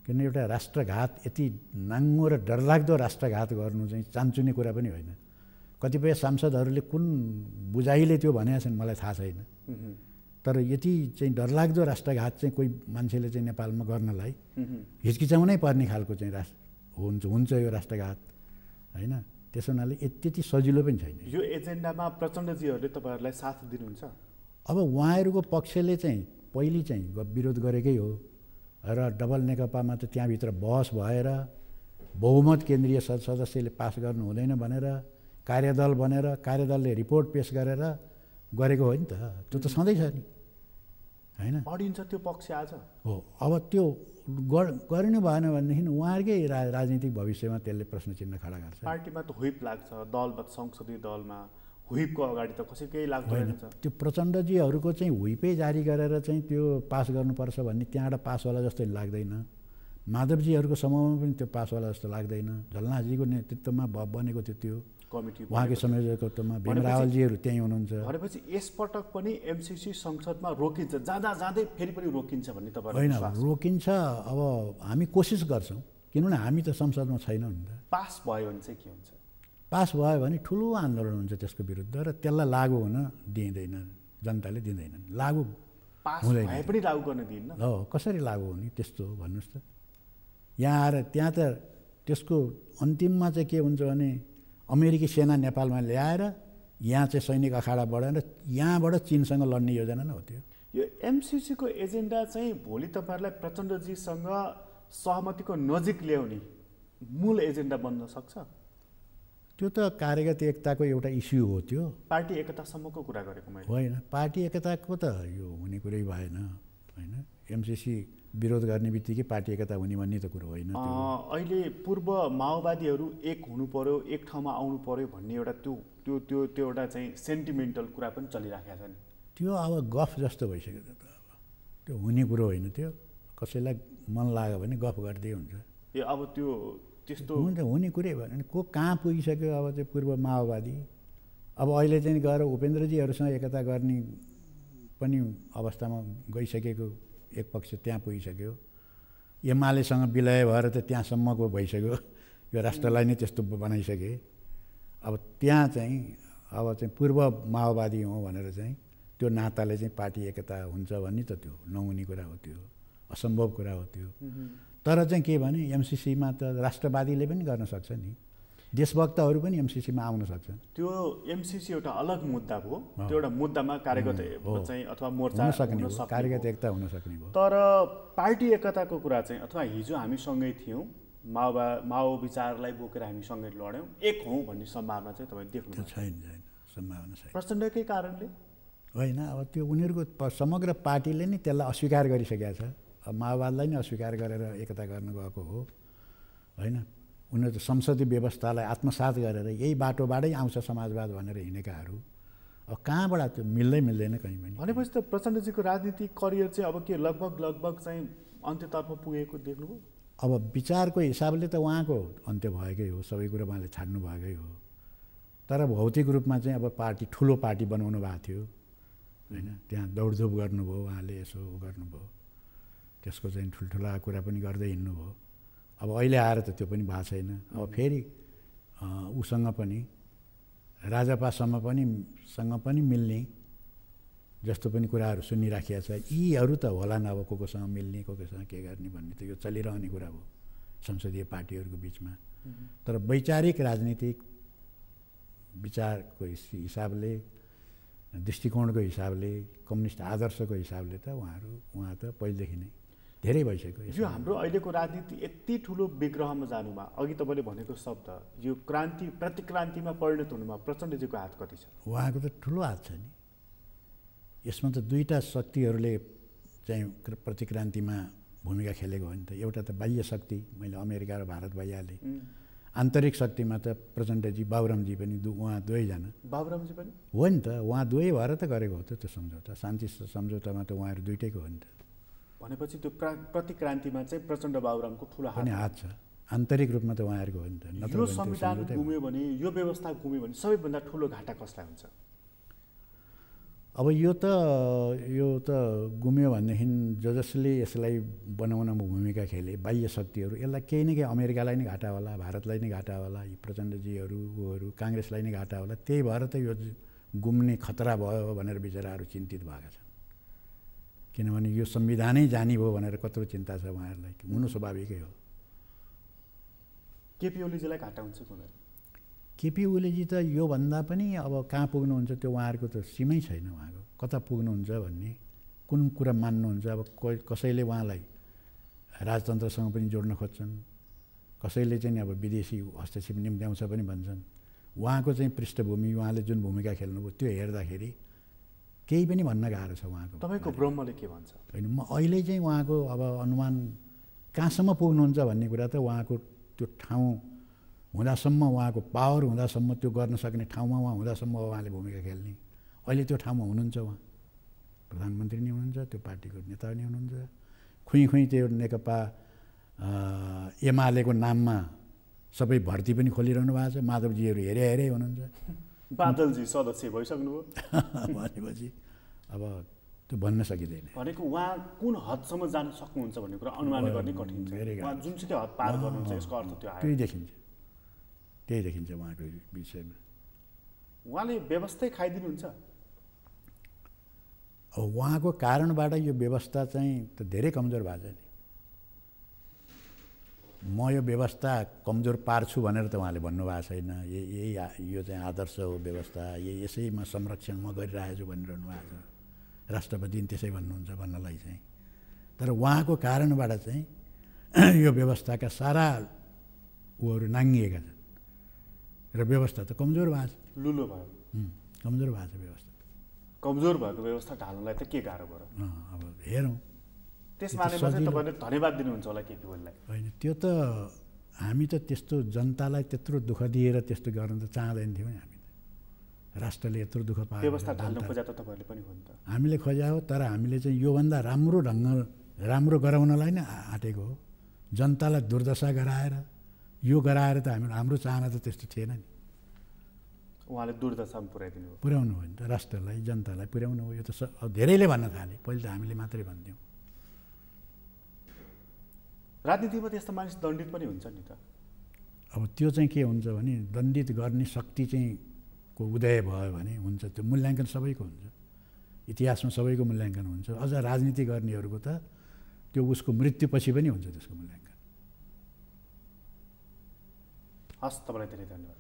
किन एउटा राष्ट्रघात यति नाङ्गो र डरलाग्दो राष्ट्रघात गर्नु चाहिँ चान्चुने कुरा पनि होइन। कतिपय सांसदहरूले कुन बुझाइले त्यो भनेका छन् मलाई थाहा छैन, तर यति चाहिँ डरलाग्दो राष्ट्रघात चाहिँ कोही मान्छेले चाहिँ नेपालमा गर्नलाई हिचकिचाउनै पर्ने खालको चाहिँ हुन्छ यो राष्ट्रघात होइन। त्यसो हुनाले त्यति सजिलो पनि छैन। यो एजेन्डामा प्रचण्डजीहरूले तपाईँहरूलाई साथ दिनुहुन्छ? अब उहाँहरूको पक्षले चाहिँ पहिले चाहिँ विरोध गरेकै हो र डबल नेकपामा त त्यहाँभित्र बहस भएर बहुमत केन्द्रीय सदस्यले पास गर्नु हुँदैन भनेर कार्यदल बनेर कार्यदलले रिपोर्ट पेश गरेर गरेको हो नि त। त्यो त सधैँ छ नि होइन। अडिन्छ त्यो पक्ष आज हो। अब त्यो गरिनु भएन भनेदेखि उहाँहरूकै राजनीतिक भविष्यमा त्यसले प्रश्न चिन्ह खडा गर्छ। पार्टीमा त हुइप लाग्छ, दलमा संसदीय दलमा हुइपको अगाडि त कसै केही लाग्दैन। त्यो प्रचण्डजीहरूको चाहिँ हुइपै जारी गरेर चाहिँ त्यो पास गर्नुपर्छ भन्ने त्यहाँबाट पासवाला जस्तो लाग्दैन। माधवजीहरूको समूहमा पनि त्यो पासवाला जस्तो लाग्दैन। झलनाथजीको नेतृत्वमा बनेको थियो त्यो कमिटी, उहाँकै संयोजकत्वमा भीम रावलजीहरू त्यहीँ हुनुहुन्छ। भनेपछि यसपटक पनि एमसिसी संसदमा रोकिन्छ, जाँदा जाँदै फेरि पनि रोकिन्छ भन्ने तपाईँ? होइन, रोकिन्छ। अब हामी कोसिस गर्छौँ, किनभने हामी त संसदमा छैनौँ नि त। पास भयो भने चाहिँ के हुन्छ? पास भयो भने ठुलो आन्दोलन हुन्छ त्यसको विरुद्ध र त्यसलाई लागू हुन दिँदैन, जनताले दिँदैनन्। लागू पास भए पनि लागू गर्न दिन्न। हो, कसरी लागू हुने त्यस्तो भन्नुहोस् त। यहाँ आएर त्यहाँ त त्यसको अन्तिममा चाहिँ के हुन्छ भने अमेरिकी सेना नेपालमा ल्याएर यहाँ चाहिँ सैनिक अखाडा बढाएर यहाँबाट चिनसँग लड्ने योजना नै हो त्यो। यो एमसिसीको एजेन्डा चाहिँ भोलि तपाईँहरूलाई प्रचण्डजीसँग सहमतिको नजिक ल्याउने मूल एजेन्डा बन्न सक्छ? त्यो त कार्यगत एकताको एउटा इस्यु हो। त्यो पार्टी एकतासम्मको कुरा गरेको मैले होइन। पार्टी एकताको त यो हुने कुरै भएन होइन। एमसिसी विरोध गर्ने बित्तिकै पार्टी एकता हुने भन्ने त कुरो होइन। अहिले पूर्व माओवादीहरू एक हुनु पर्यो, एक ठाउँमा आउनु पर्यो भन्ने एउटा त्यो त्यो त्यो त्यो एउटा चाहिँ सेन्टिमेन्टल कुरा पनि चलिराखेको छ नि। त्यो अब गफ जस्तो भइसक्यो त। अब त्यो हुने कुरो होइन। त्यो कसैलाई मन लाग्यो भने गफ गर्दै हुन्छ। ए अब त्यो त्यस्तो हुन्छ, हुने कुरै भएन नि। को कहाँ पुगिसक्यो अब चाहिँ पूर्व माओवादी। अब अहिले चाहिँ गएर उपेन्द्रजीहरूसँग एकता गर्ने पनि अवस्थामा गइसकेको एक पक्ष त्यहाँ पुगिसक्यो। एमालेसँग विलय भएर त त्यहाँसम्मको भइसक्यो। यो राष्ट्रलाई नै त्यस्तो बनाइसके। अब त्यहाँ चाहिँ अब चाहिँ पूर्व माओवादी हो भनेर चाहिँ त्यो नाताले चाहिँ पार्टी एकता हुन्छ भन्ने त त्यो नहुने कुरा हो। त्यो असम्भव कुरा हो त्यो। तर चाहिँ के भने एमसिसीमा त राष्ट्रवादीले पनि गर्न सक्छ नि। देशभक्तहरू पनि एमसिसीमा आउन सक्छ। त्यो एमसिसी एउटा अलग मुद्दा भयो। त्यो एउटा मुद्दामा कार्यगत चाहिँ अथवा मोर्चा हुन सक्ने, कार्यगत एकता हुन सक्ने भयो। तर पार्टी एकताको कुरा चाहिँ अथवा हिजो हामी सँगै थियौँ, माओ विचारलाई बोकेर हामी सँगै लड्यौँ, एक हौँ भन्ने सम्भावना चाहिँ तपाईँ देख्नु छैन? सम्भावना छैन। प्रचण्डकै कारणले होइन। अब त्यो उनीहरूको समग्र पार्टीले नै त्यसलाई अस्वीकार गरिसकेका छ। अब माओवादीलाई नै अस्वीकार गरेर एकता गर्न गएको हो होइन। उनीहरू त संसदीय व्यवस्थालाई आत्मसात गरेर यही बाटोबाटै आउँछ समाजवाद भनेर हिँडेकाहरू। अब कहाँबाट त्यो मिल्दैन कहीँ पनि। भनेपछि त प्रचण्डजीको राजनीतिक करियर चाहिँ अब के लगभग चाहिँ अन्त्यतर्फ पुगेको देख्नुभयो? अब विचारको हिसाबले त उहाँको अन्त्य भएकै हो। सबै कुरो उहाँले छाड्नु भएकै हो। तर भौतिक रूपमा चाहिँ अब पार्टी ठुलो पार्टी बनाउनु भएको थियो होइन। त्यहाँ दौडधुप गर्नुभयो उहाँले, यसो गर्नुभयो, त्यसको चाहिँ ठुल्ठुला कुरा पनि गर्दै हिँड्नुभयो। अब अहिले आएर त त्यो पनि भएको छैन। अब फेरि उसँग पनि राजापासँग पनि मिल्ने जस्तो पनि कुराहरू सुनिराखेका छ। यीहरू त होला न अब कोसँग मिल्ने, कोसँग के गर्ने भन्ने त यो चलिरहने कुरा हो संसदीय पार्टीहरूको बिचमा। तर वैचारिक राजनीतिक विचारको हिसाबले, दृष्टिकोणको हिसाबले, कम्युनिस्ट आदर्शको हिसाबले त उहाँ त पहिलेदेखि नै धेरै भइसक्यो। यो हाम्रो अहिलेको राजनीति यति ठुलो विग्रहमा जानुमा, अघि तपाईँले भनेको शब्द यो क्रान्ति प्रतिक्रान्तिमा परिणत हुनुमा प्रचण्डजीको हात कति छ? उहाँको त ठुलो हात छ नि। यसमा त दुईवटा शक्तिहरूले चाहिँ प्रतिक्रान्तिमा भूमिका खेलेको हो नि त। एउटा त बाह्य शक्ति, मैले अमेरिका र भारत भइहालेँ। आन्तरिक शक्तिमा त प्रचण्डजी, बाबुरामजी पनि उहाँ दुवैजना। बाबुरामजी पनि हो नि त, उहाँ दुवै भएर त गरेको हो त त्यो सम्झौता। शान्ति सम्झौतामा त उहाँहरू दुइटैको हो नि त। भनेपछि त्यो प्रतिक्रान्तिमा चाहिँ प्रचण्ड बाबुरामको ठुलो पनि हात छ, आन्तरिक रूपमा त उहाँहरूको हो नि त। यो संविधान गुम्यो भने, यो व्यवस्था गुम्यो भने सबैभन्दा ठुलो घाटा कसलाई हुन्छ? अब यो त गुम्यो भनेदेखि जसले यसलाई बनाउनमा भूमिका खेले, बाह्य शक्तिहरू, यसलाई केही न केही अमेरिकालाई नै घाटा होला, भारतलाई नै घाटा होला, यी प्रचण्डजीहरू ऊहरू काङ्ग्रेसलाई नै घाटा होला। त्यही भएर त यो गुम्ने खतरा भयो भनेर बिचराहरू चिन्तित भएका छन्। किनभने यो संविधानै जाने भयो भनेर कत्रो चिन्ता छ उहाँहरूलाई, हुनु स्वाभाविकै हो। केपी ओलीजीलाई घाटा हुन्छ कुनै? केपी ओलीजी त योभन्दा पनि अब कहाँ पुग्नुहुन्छ त्यो उहाँहरूको त सीमै छैन। उहाँको कता पुग्नुहुन्छ भन्ने, कुन कुरा मान्नुहुन्छ। अब कसैले उहाँलाई राजतन्त्रसँग पनि जोड्न खोज्छन्, कसैले चाहिँ अब विदेशी हस्तक्षेप निम्त्याउँछ पनि भन्छन्। उहाँको चाहिँ पृष्ठभूमि, उहाँले जुन भूमिका खेल्नुभयो त्यो हेर्दाखेरि केही पनि भन्न गाह्रो छ उहाँको। तपाईँको ब्रह्मले के भन्छ? होइन, म अहिले चाहिँ उहाँको अब अनुमान कहाँसम्म पुग्नुहुन्छ भन्ने कुरा त उहाँको त्यो ठाउँ हुँदासम्म, उहाँको पावर हुँदासम्म, त्यो गर्न सक्ने ठाउँमा उहाँ हुँदासम्म उहाँले भूमिका खेल्ने। अहिले त्यो ठाउँमा हुनुहुन्छ, उहाँ प्रधानमन्त्री नै हुनुहुन्छ, त्यो पार्टीको नेता नै हुनुहुन्छ। खुइँ त्यो नेकपा एमालेको नाममा सबै भर्ती पनि खोलिरहनु भएको छ। माधवजीहरू हेरे हुनुहुन्छ। बादलजी सदस्य भइसक्नुभयो भनेपछि अब त्यो भन्न सकिँदैन। भनेको उहाँ कुन हदसम्म जान सक्नुहुन्छ भन्ने कुरा अनुमान गर्ने कठिन छ। उहाँ जुनसुकै हद पार गर्नुहुन्छ यसको अर्थ त्यो आयो। त्यही देखिन्छ उहाँको विषयमा। उहाँले व्यवस्थै खाइदिनुहुन्छ। अब उहाँको कारणबाट यो व्यवस्था चाहिँ त धेरै कमजोर भएको छ नि। म यो व्यवस्था कमजोर पार्छु भनेर त उहाँले भन्नुभएको छैन। यो चाहिँ आदर्श हो व्यवस्था, यसैमा संरक्षण म गरिरहेको छु भनिरहनु भएको छ। राष्ट्रपति त्यसै भन्नुहुन्छ भन्नलाई चाहिँ। तर उहाँको कारणबाट चाहिँ यो व्यवस्थाका सारा ऊहरू नाङ्गिएका छन् र व्यवस्था त कमजोर भएको छ। लुलो भयो, कमजोर भएको छ व्यवस्था। कमजोर भएको व्यवस्था ढाल्नलाई त के गाह्रो भयो? अब हेरौँ। त्यसमा चाहिँ तपाईँले धन्यवाद दिनुहुन्छ होला केपी ओलीलाई? होइन, त्यो त हामी त त्यस्तो जनतालाई त्यत्रो दुःख दिएर त्यस्तो गर्न त चाहँदैन थियौँ नि। हामी त राष्ट्रले यत्रो दुःख पायो, व्यवस्था ढाल्नु खोजा त तपाईँहरूले पनि हो नि त। हामीले खोजा हो, तर हामीले चाहिँ योभन्दा राम्रो गराउनलाई नै आँटेको हो। जनतालाई दुर्दशा गराएर त हाम्रो चाहना त त्यस्तो थिएन नि। उहाँले दुर्दशामा पुर्याउनु हो नि त, राष्ट्रलाई, जनतालाई पुर्याउनु हो। यो त धेरैले भन्न थाले, पहिले त हामीले मात्रै भन्थ्यौँ। राजनीतिमा त्यस्तो मानिस दण्डित पनि हुन्छ नि त। अब त्यो चाहिँ के हुन्छ भने दण्डित गर्ने शक्ति चाहिँ को उदय भयो भने हुन्छ। त्यो मूल्याङ्कन सबैको हुन्छ, इतिहासमा सबैको मूल्याङ्कन हुन्छ। अझ राजनीति गर्नेहरूको त त्यो उसको मृत्युपछि पनि हुन्छ त्यसको मूल्याङ्कन। हस्, तपाईँलाई धेरै धन्यवाद।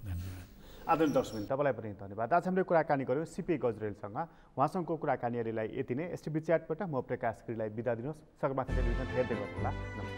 आदरणीय दर्शकबिन, तपाईँलाई पनि धन्यवाद। आज हामीले कुराकानी गऱ्यौँ सिपी गजरेलसँग। उहाँसँगको कुराकानीहरूलाई यति नै। एसटिभी च्याटबाट म प्रकाश गिरीलाई बिदा दिनुहोस्। सगरमाथा टेलिभिजन हेर्दै गर्नुहोला। नमस्कार।